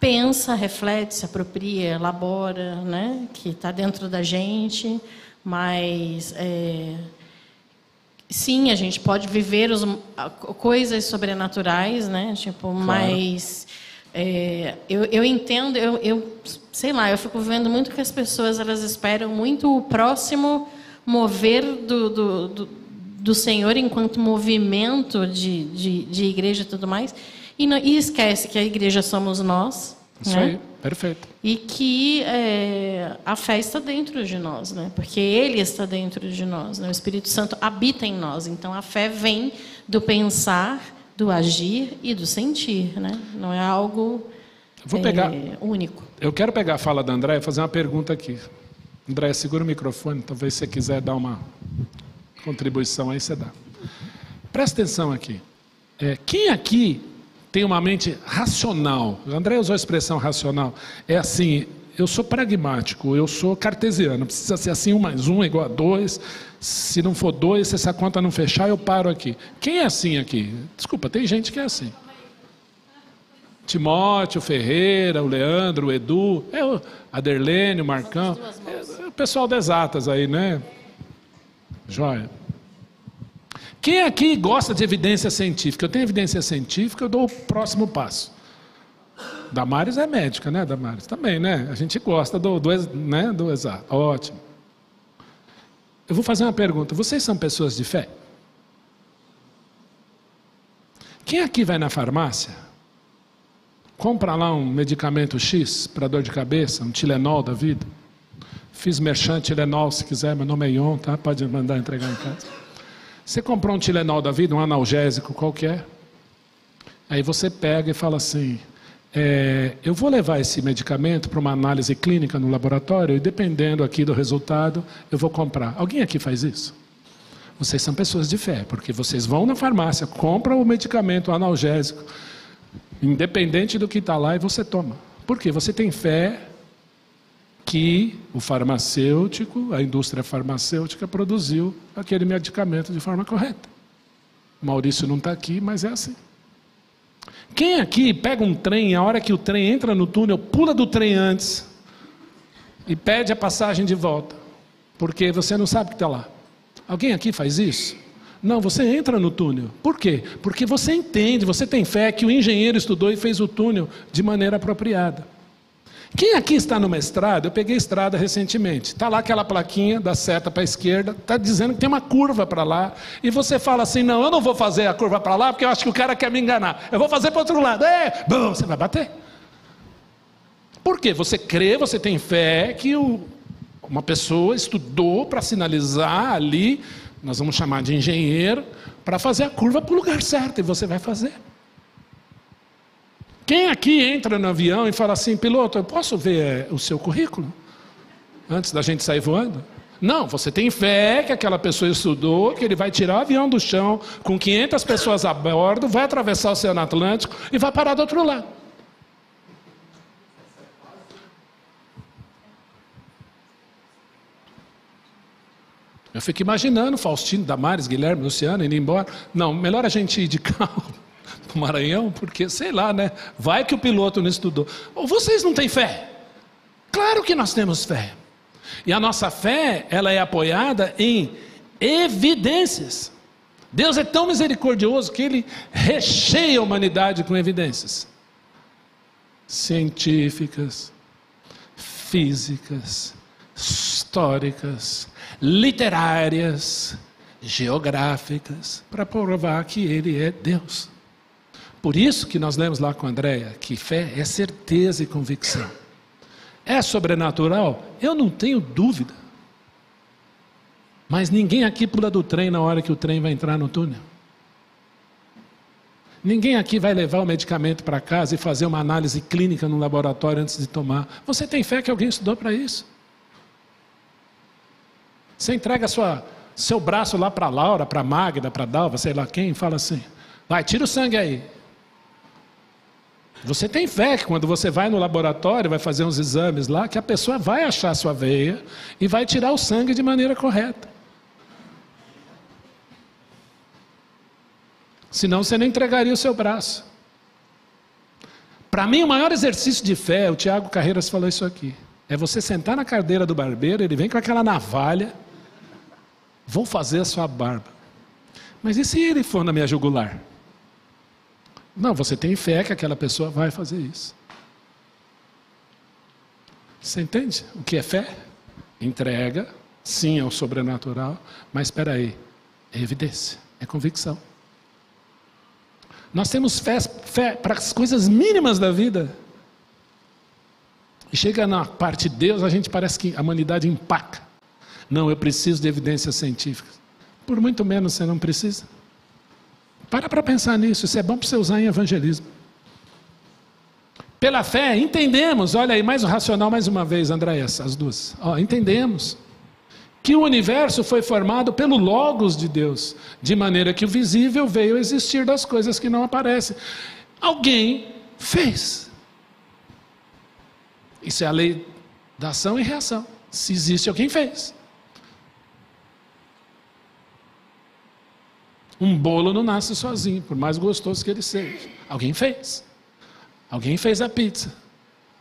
pensa, reflete, se apropria, elabora, né? Que está dentro da gente, mas sim, a gente pode viver coisas sobrenaturais, né? Tipo, claro. Mas eu entendo, sei lá, eu fico vendo muito que as pessoas elas esperam muito o próximo mover do Senhor enquanto movimento de igreja e tudo mais, e esquece que a igreja somos nós.
Isso, né? Aí, perfeito.
E que a fé está dentro de nós, né? Porque Ele está dentro de nós, né? O Espírito Santo habita em nós. Então a fé vem do pensar, do agir e do sentir, né? Não é algo único. Eu
quero pegar a fala da Andréia e fazer uma pergunta aqui. Andréia, segura o microfone, talvez você quiser dar uma contribuição aí, você dá. Presta atenção aqui. Quem aqui tem uma mente racional? O André usou a expressão racional. É assim, eu sou pragmático, eu sou cartesiano. Precisa ser assim, 1 mais 1 é igual a 2. Se não for 2, se essa conta não fechar, eu paro aqui. Quem é assim aqui? Desculpa, tem gente que é assim. Timóteo, Ferreira, o Leandro, o Edu, a Derlene, o Marcão. O pessoal das exatas aí, né? Joia. Quem aqui gosta de evidência científica? Eu tenho evidência científica, eu dou o próximo passo. Damares é médica, né, Damares? Também, né? A gente gosta do exato. Ótimo. Eu vou fazer uma pergunta. Vocês são pessoas de fé? Quem aqui vai na farmácia, compra lá um medicamento X para dor de cabeça, um Tilenol da vida? Fiz merchan Tilenol, se quiser, meu nome é Ion, tá? Pode mandar entregar em casa. Você comprou um Tilenol da vida, um analgésico qualquer, aí você pega e fala assim, eu vou levar esse medicamento para uma análise clínica no laboratório e dependendo aqui do resultado, eu vou comprar. Alguém aqui faz isso? Vocês são pessoas de fé, porque vocês vão na farmácia, compram o medicamento analgésico, independente do que está lá, e você toma. Por quê? Você tem fé que o farmacêutico, a indústria farmacêutica produziu aquele medicamento de forma correta. O Maurício não está aqui, mas é assim. Quem aqui pega um trem, a hora que o trem entra no túnel, pula do trem antes e pede a passagem de volta, porque você não sabe o que está lá? Alguém aqui faz isso? Não, você entra no túnel. Por quê? Porque você entende, você tem fé que o engenheiro estudou e fez o túnel de maneira apropriada. Quem aqui está no mestrado? Eu peguei estrada recentemente. Está lá aquela plaquinha da seta para a esquerda, está dizendo que tem uma curva para lá. E você fala assim, não, eu não vou fazer a curva para lá, porque eu acho que o cara quer me enganar. Eu vou fazer para o outro lado. Bom, você vai bater. Por quê? Você crê, você tem fé que uma pessoa estudou para sinalizar ali, nós vamos chamar de engenheiro, para fazer a curva para o lugar certo, e você vai fazer. Quem aqui entra no avião e fala assim, piloto, eu posso ver o seu currículo? Antes da gente sair voando? Não, você tem fé que aquela pessoa estudou, que ele vai tirar o avião do chão, com 500 pessoas a bordo, vai atravessar o Oceano Atlântico e vai parar do outro lado. Eu fico imaginando Faustino, Damares, Guilherme, Luciano indo embora. Não, melhor a gente ir de carro para o Maranhão, porque, sei lá, né? Vai que o piloto não estudou. Ou vocês não têm fé? Claro que nós temos fé. E a nossa fé, ela é apoiada em evidências. Deus é tão misericordioso que Ele recheia a humanidade com evidências. Científicas, físicas, históricas, literárias, geográficas, para provar que Ele é Deus. Por isso que nós lemos lá com a Andréia, que fé é certeza e convicção. É sobrenatural? Eu não tenho dúvida. Mas ninguém aqui pula do trem na hora que o trem vai entrar no túnel. Ninguém aqui vai levar o medicamento para casa e fazer uma análise clínica no laboratório antes de tomar. Você tem fé que alguém estudou para isso? Você entrega seu braço lá para a Laura, para a Magda, para a Dalva, sei lá quem, e fala assim, vai, tira o sangue aí. Você tem fé que quando você vai no laboratório, vai fazer uns exames lá, que a pessoa vai achar a sua veia e vai tirar o sangue de maneira correta. Senão você não entregaria o seu braço. Para mim, o maior exercício de fé, o Tiago Carreiras falou isso aqui, é você sentar na cadeira do barbeiro, ele vem com aquela navalha, vou fazer a sua barba. Mas e se ele for na minha jugular? Não, você tem fé que aquela pessoa vai fazer isso. Você entende o que é fé? Entrega, sim, é o sobrenatural, mas espera aí, é evidência, é convicção. Nós temos fé para as coisas mínimas da vida. E chega na parte de Deus, a gente parece que a humanidade empaca. Não, eu preciso de evidências científicas. Por muito menos você não precisa. Para pensar nisso, isso é bom para você usar em evangelismo. Pela fé, entendemos, olha aí, mais o racional mais uma vez, Andréia, as duas. Entendemos que o universo foi formado pelo Logos de Deus, de maneira que o visível veio a existir das coisas que não aparecem. Alguém fez. Isso é a lei da ação e reação. Se existe, alguém fez. Um bolo não nasce sozinho, por mais gostoso que ele seja. Alguém fez. Alguém fez a pizza.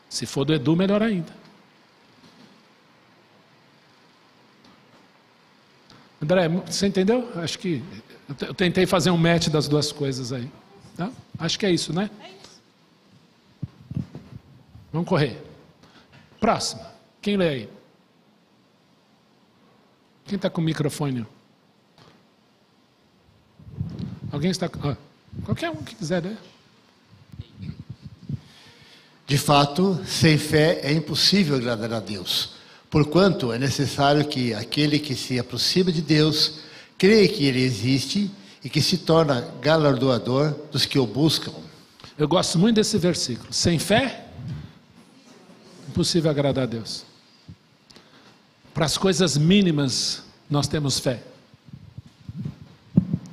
Se for do Edu, melhor ainda. André, você entendeu? Acho que eu tentei fazer um match das duas coisas aí. Tá? Acho que é isso, né? É isso. Vamos correr. Próxima. Quem lê aí? Quem está com o microfone? Alguém está... Qualquer um que quiser ler.
De fato, sem fé é impossível agradar a Deus, porquanto é necessário que aquele que se aproxima de Deus creia que Ele existe e que se torna galardoador dos que o buscam.
Eu gosto muito desse versículo. Sem fé, impossível agradar a Deus. Para as coisas mínimas, nós temos fé.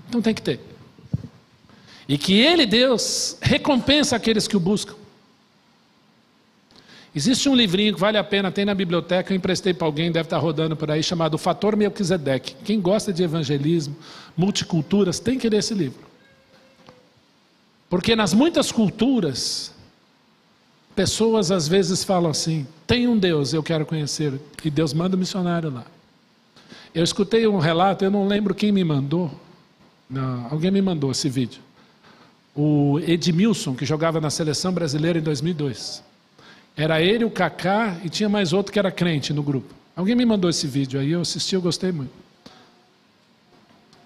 Então tem que ter. E que Ele, Deus, recompensa aqueles que o buscam. Existe um livrinho que vale a pena, tem na biblioteca, eu emprestei para alguém, deve estar rodando por aí, chamado Fator Melquisedeque. Quem gosta de evangelismo, multiculturas, tem que ler esse livro. Porque nas muitas culturas, pessoas às vezes falam assim, tem um Deus, eu quero conhecer, e Deus manda um missionário lá. Eu escutei um relato, eu não lembro quem me mandou, não, alguém me mandou esse vídeo. O Edmilson, que jogava na seleção brasileira em 2002. Era ele, o Kaká e tinha mais outro que era crente no grupo. Alguém me mandou esse vídeo aí, eu assisti, eu gostei muito.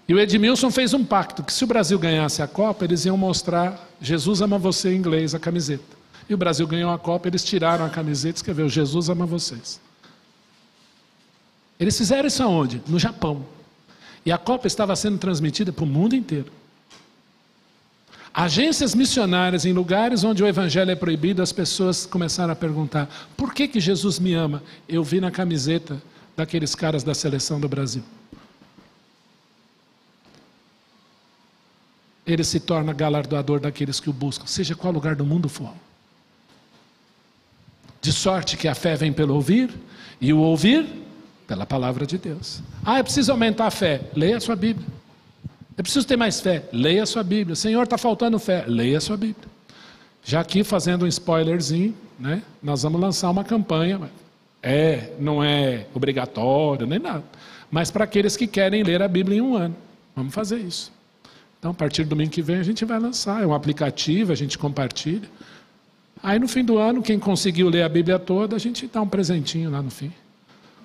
E o Edmilson fez um pacto, que se o Brasil ganhasse a Copa, eles iam mostrar Jesus ama você em inglês, a camiseta. E o Brasil ganhou a Copa, eles tiraram a camiseta e escreveu Jesus ama vocês. Eles fizeram isso aonde? No Japão. E a Copa estava sendo transmitida para o mundo inteiro. Agências missionárias em lugares onde o evangelho é proibido, as pessoas começaram a perguntar, por que Jesus me ama? Eu vi na camiseta daqueles caras da seleção do Brasil. Ele se torna galardoador daqueles que o buscam, seja qual lugar do mundo for. De sorte que a fé vem pelo ouvir, e o ouvir pela palavra de Deus. Ah, é preciso aumentar a fé. Leia a sua Bíblia. É preciso ter mais fé. Leia a sua Bíblia. Senhor, está faltando fé. Leia a sua Bíblia. Já aqui fazendo um spoilerzinho, né? Nós vamos lançar uma campanha. Não é obrigatório, nem nada. Mas para aqueles que querem ler a Bíblia em um ano. Vamos fazer isso. Então, a partir do domingo que vem, a gente vai lançar. É um aplicativo, a gente compartilha. Aí, no fim do ano, quem conseguiu ler a Bíblia toda, a gente dá um presentinho lá no fim.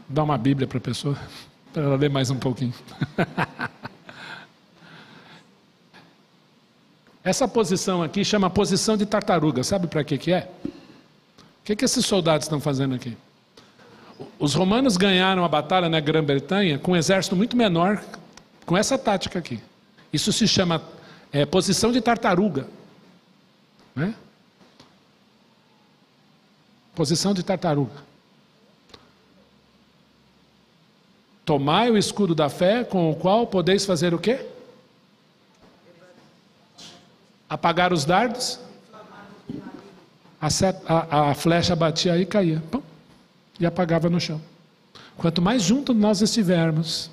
Dá uma Bíblia para a pessoa, para ela ler mais um pouquinho. Essa posição aqui chama posição de tartaruga. Sabe para que é? O que esses soldados estão fazendo aqui? Os romanos ganharam a batalha na Grã-Bretanha com um exército muito menor, com essa tática aqui. Isso se chama posição de tartaruga. Né? Posição de tartaruga. Tomai o escudo da fé, com o qual podeis fazer o quê? Apagar os dardos, a flecha batia aí e caía, pum, e apagava no chão. Quanto mais junto nós estivermos,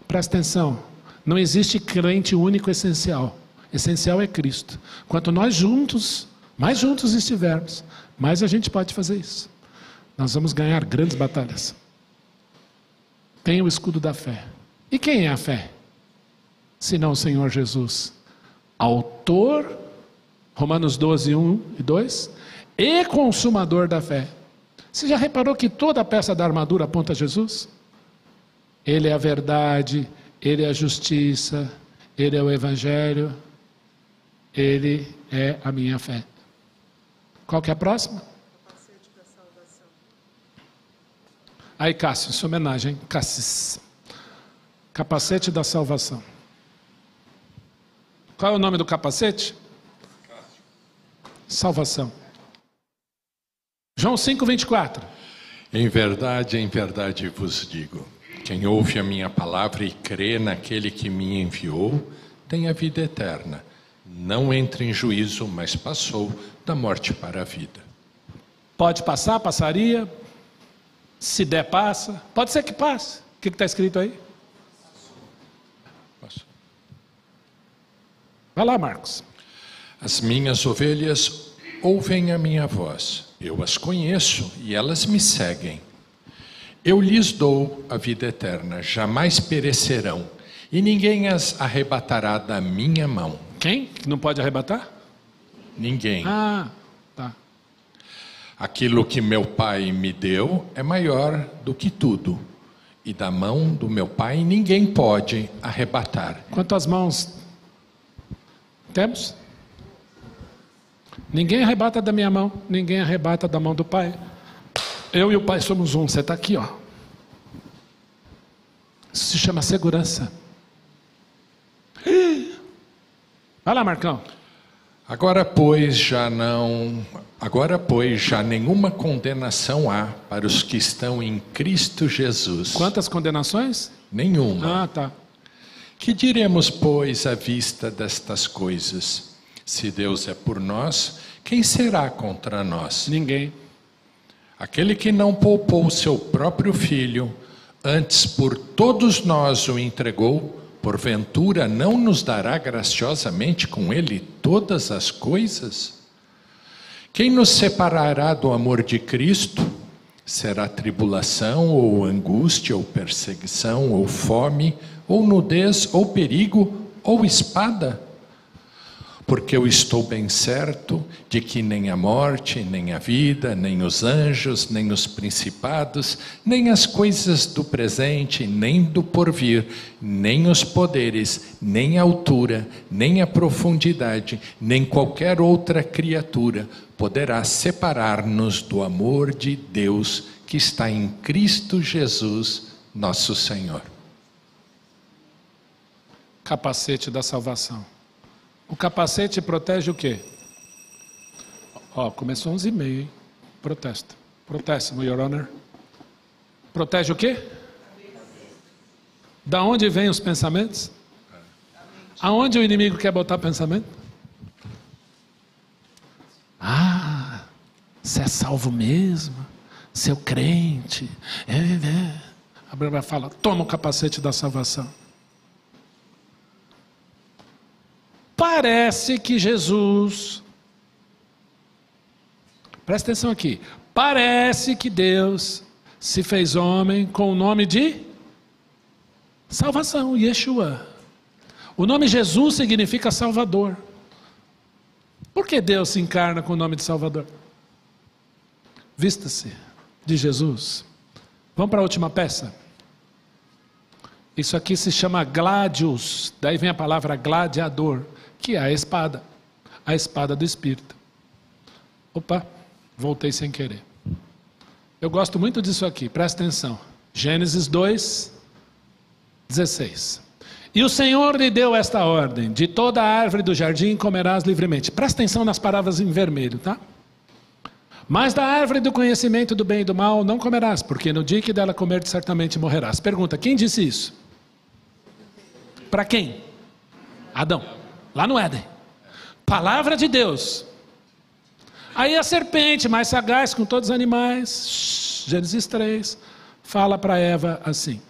presta atenção, não existe crente único essencial. Essencial é Cristo. Quanto nós juntos, mais juntos estivermos, mais a gente pode fazer isso. Nós vamos ganhar grandes batalhas. Tenha o escudo da fé. E quem é a fé? Senão o Senhor Jesus. Autor, Romanos 12, 1 e 2, e consumador da fé. Você já reparou que toda a peça da armadura aponta a Jesus? Ele é a verdade, Ele é a justiça, Ele é o Evangelho, Ele é a minha fé. Qual que é a próxima? Capacete da salvação. Aí, Cássio, sua homenagem, Cassis. Capacete da salvação. Qual é o nome do capacete? Salvação. João 5:24.
Em verdade vos digo, quem ouve a minha palavra e crê naquele que me enviou, tem a vida eterna. Não entra em juízo, mas passou da morte para a vida.
Pode passar, passaria. Se der, passa. Pode ser que passe. O que está escrito aí? Vai lá, Marcos.
As minhas ovelhas ouvem a minha voz. Eu as conheço e elas me seguem. Eu lhes dou a vida eterna, jamais perecerão, e ninguém as arrebatará da minha mão.
Quem? Não pode arrebatar?
Ninguém.
Ah, tá.
Aquilo que meu Pai me deu é maior do que tudo, e da mão do meu Pai ninguém pode arrebatar.
Quantas mãos Temos? Ninguém arrebata da minha mão, ninguém arrebata da mão do Pai. Eu e o Pai somos um. Você está aqui, ó. Isso se chama segurança. Vai lá, Marcão.
Agora, pois, já nenhuma condenação há para os que estão em Cristo Jesus.
Quantas condenações?
Nenhuma.
Ah, tá.
Que diremos, pois, à vista destas coisas? Se Deus é por nós, quem será contra nós?
Ninguém.
Aquele que não poupou seu próprio filho, antes por todos nós o entregou, porventura não nos dará graciosamente com ele todas as coisas? Quem nos separará do amor de Cristo? Será tribulação, ou angústia, ou perseguição, ou fome, ou nudez, ou perigo, ou espada? Porque eu estou bem certo de que nem a morte, nem a vida, nem os anjos, nem os principados, nem as coisas do presente, nem do porvir, nem os poderes, nem a altura, nem a profundidade, nem qualquer outra criatura poderá separar-nos do amor de Deus que está em Cristo Jesus, nosso Senhor.
Capacete da salvação. O capacete protege o quê? Ó, começou 11h30, hein? Protesto. Protesto, Your Honor. Protege o quê? Da onde vêm os pensamentos? Aonde o inimigo quer botar pensamento? Ah, você é salvo mesmo? Seu crente? A Bíblia fala, toma o capacete da salvação. Parece que Jesus, presta atenção aqui, parece que Deus se fez homem com o nome de salvação, Yeshua. O nome Jesus significa Salvador. Por que Deus se encarna com o nome de Salvador? Vista-se de Jesus. Vamos para a última peça. Isso aqui se chama gladius, daí vem a palavra gladiador, que é a espada do Espírito. Opa, voltei sem querer. Eu gosto muito disso aqui, presta atenção. Gênesis 2:16. E o Senhor lhe deu esta ordem: de toda a árvore do jardim comerás livremente. Presta atenção nas palavras em vermelho, tá? Mas da árvore do conhecimento do bem e do mal não comerás, porque no dia que dela comer certamente morrerás. Pergunta, quem disse isso? Para quem? Adão. Lá no Éden. Palavra de Deus. Aí a serpente, mais sagaz com todos os animais, Gênesis 3, fala para Eva assim.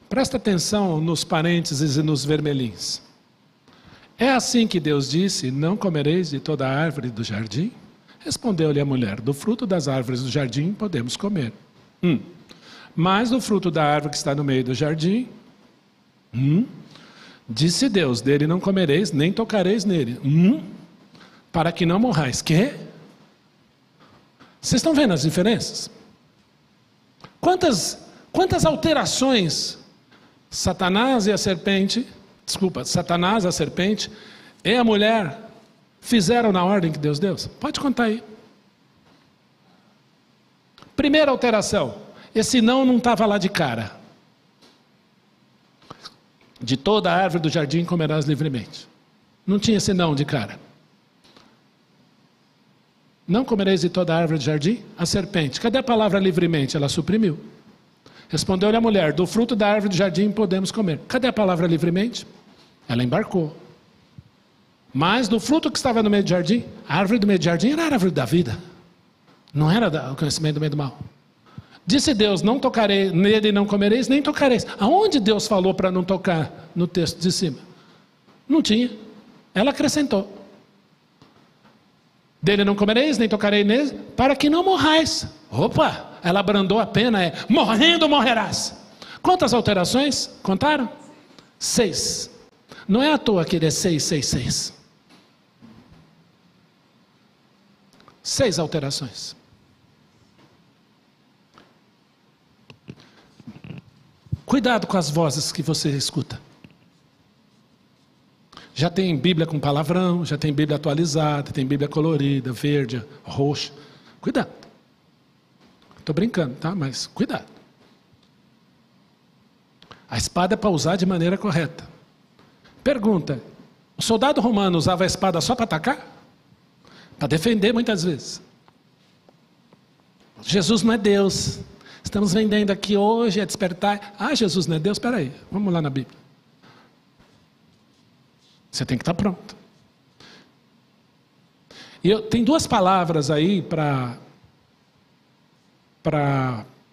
Presta atenção nos parênteses e nos vermelhinhos. É assim que Deus disse, não comereis de toda a árvore do jardim? Respondeu-lhe a mulher, do fruto das árvores do jardim podemos comer. Mas do fruto da árvore que está no meio do jardim, disse Deus, dele não comereis, nem tocareis nele. Para que não morrais. Quê? Vocês estão vendo as diferenças? Quantas alterações Satanás, a serpente e a mulher fizeram na ordem que Deus deu? Pode contar aí. Primeira alteração, esse não estava lá de cara. De toda a árvore do jardim comerás livremente. Não tinha esse não de cara. Não comereis de toda a árvore do jardim? A serpente. Cadê a palavra livremente? Ela suprimiu. Respondeu-lhe a mulher, do fruto da árvore do jardim podemos comer. Cadê a palavra livremente? Ela embarcou. Mas do fruto que estava no meio do jardim, a árvore do meio do jardim era a árvore da vida. Não era o conhecimento do bem e do mal. Disse Deus, não tocarei nele, não comereis, nem tocareis. Aonde Deus falou para não tocar no texto de cima? Não tinha. Ela acrescentou. Dele não comereis, nem tocarei nele, para que não morrais. Opa, ela abrandou a pena, morrendo morrerás. Quantas alterações? Contaram? 6. Não é à toa que ele é 666. 6 alterações. Cuidado com as vozes que você escuta. Já tem Bíblia com palavrão, já tem Bíblia atualizada, tem Bíblia colorida, verde, roxa. Cuidado. Estou brincando, tá? Mas cuidado. A espada é para usar de maneira correta. Pergunta: o soldado romano usava a espada só para atacar? Para defender muitas vezes. Jesus não é Deus. Estamos vendendo aqui hoje, é despertar. Ah, Jesus não é Deus? Espera aí, vamos lá na Bíblia. Você tem que estar pronto. E tem duas palavras aí para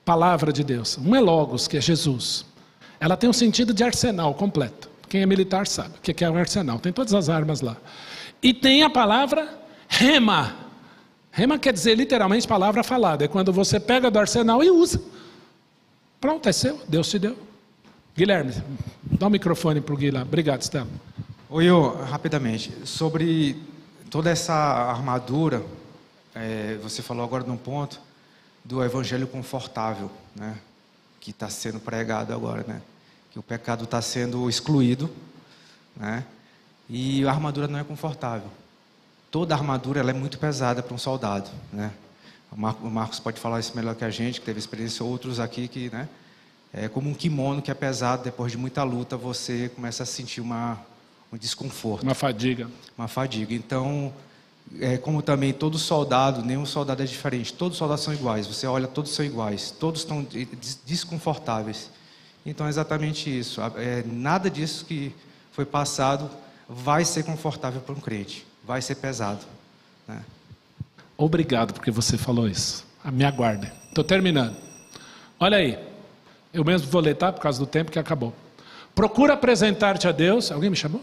palavra de Deus. Uma é logos, que é Jesus. Ela tem um sentido de arsenal completo. Quem é militar sabe o que é um arsenal. Tem todas as armas lá. E tem a palavra rema. Rema quer dizer literalmente palavra falada. É quando você pega do arsenal e usa. Pronto, é seu. Deus te deu. Guilherme, dá o microfone para o Gui lá. Obrigado, Stella.
Oi, rapidamente. Sobre toda essa armadura, você falou agora num ponto do evangelho confortável, né? Que está sendo pregado agora, né? Que o pecado está sendo excluído, né? E a armadura não é confortável. Toda armadura ela é muito pesada para um soldado, né? O Marcos pode falar isso melhor que a gente, que teve experiência, outros aqui que, né? É como um kimono que é pesado, depois de muita luta você começa a sentir um desconforto.
Uma fadiga.
Uma fadiga. Então, como também todo soldado, nenhum soldado é diferente, todos os soldados são iguais, você olha, todos são iguais, todos estão desconfortáveis. Então é exatamente isso, nada disso que foi passado vai ser confortável para um crente, vai ser pesado, né?
Obrigado porque você falou isso. Me aguardem. Estou terminando. Olha aí, eu mesmo vou ler, tá? Por causa do tempo que acabou. Procura apresentar-te a Deus. Alguém me chamou?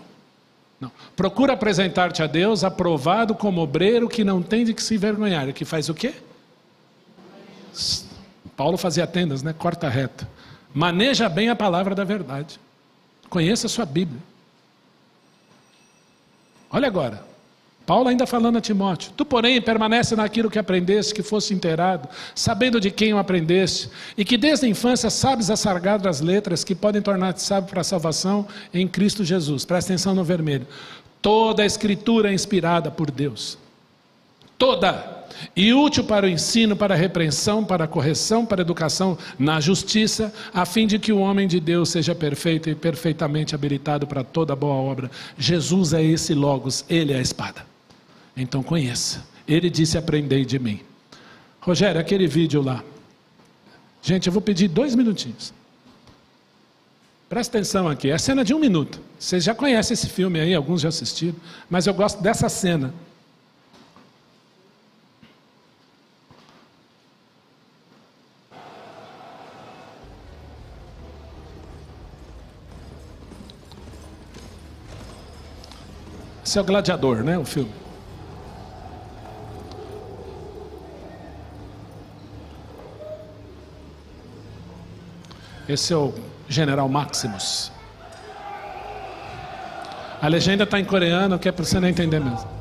Não. Procura apresentar-te a Deus aprovado como obreiro que não tem de que se envergonhar. Que faz o quê? Paulo fazia tendas, né? Corta reta. Maneja bem a palavra da verdade. Conheça a sua Bíblia. Olha agora. Paulo ainda falando a Timóteo: tu, porém, permanece naquilo que aprendeste, que fosse inteirado, sabendo de quem o aprendeste, e que desde a infância sabes as sagradas letras que podem tornar-te sábio para a salvação em Cristo Jesus. Presta atenção no vermelho. Toda a Escritura é inspirada por Deus. Toda. E útil para o ensino, para a repreensão, para a correção, para a educação na justiça, a fim de que o homem de Deus seja perfeito e perfeitamente habilitado para toda boa obra. Jesus é esse Logos, Ele é a espada. Então conheça. Ele disse: aprendei de mim. Rogério, aquele vídeo lá. Gente, eu vou pedir 2 minutinhos. Presta atenção aqui. É a cena de 1 minuto. Vocês já conhecem esse filme aí, alguns já assistiram. Mas eu gosto dessa cena. Esse é o Gladiador, né? O filme. Esse é o General Maximus. A legenda está em coreano, que é para você não entender mesmo.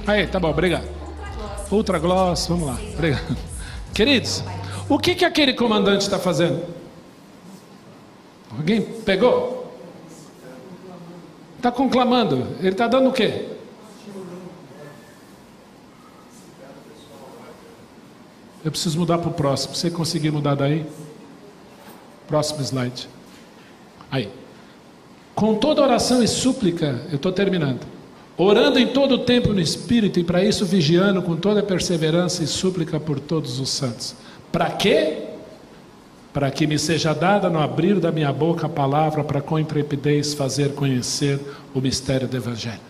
Aí, tá bom, obrigado. Ultra Gloss, vamos lá, obrigado. Queridos, o que aquele comandante está fazendo? Alguém pegou? Está conclamando. Ele está dando o quê? Eu preciso mudar para o próximo. Você conseguir mudar daí? Próximo slide. Aí. Com toda oração e súplica, eu estou terminando. Orando em todo o tempo no Espírito, e para isso vigiando com toda perseverança e súplica por todos os santos. Para quê? Para que me seja dada no abrir da minha boca a palavra, para com intrepidez fazer conhecer o mistério do Evangelho.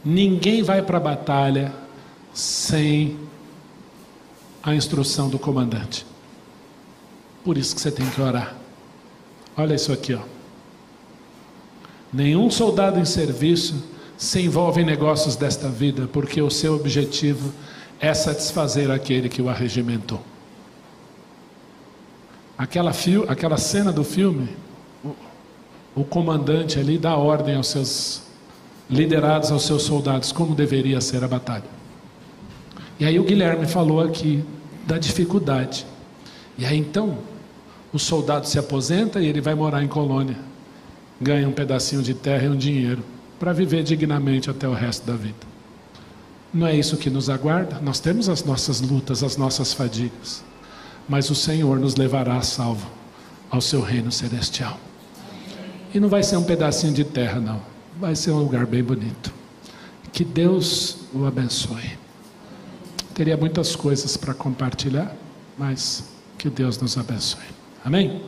Ninguém vai para a batalha sem a instrução do comandante. Por isso que você tem que orar. Olha isso aqui, ó. Nenhum soldado em serviço se envolve em negócios desta vida, porque o seu objetivo é satisfazer aquele que o arregimentou. Aquela cena do filme, o comandante ali dá ordem aos seus liderados, aos seus soldados, como deveria ser a batalha. E aí o Guilherme falou aqui da dificuldade. E aí então, o soldado se aposenta e ele vai morar em colônia. Ganha um pedacinho de terra e um dinheiro para viver dignamente até o resto da vida. Não é isso que nos aguarda? Nós temos as nossas lutas, as nossas fadigas, mas o Senhor nos levará a salvo ao seu reino celestial. E não vai ser um pedacinho de terra, não. Vai ser um lugar bem bonito. Que Deus o abençoe. Teria muitas coisas para compartilhar, mas que Deus nos abençoe. Amém?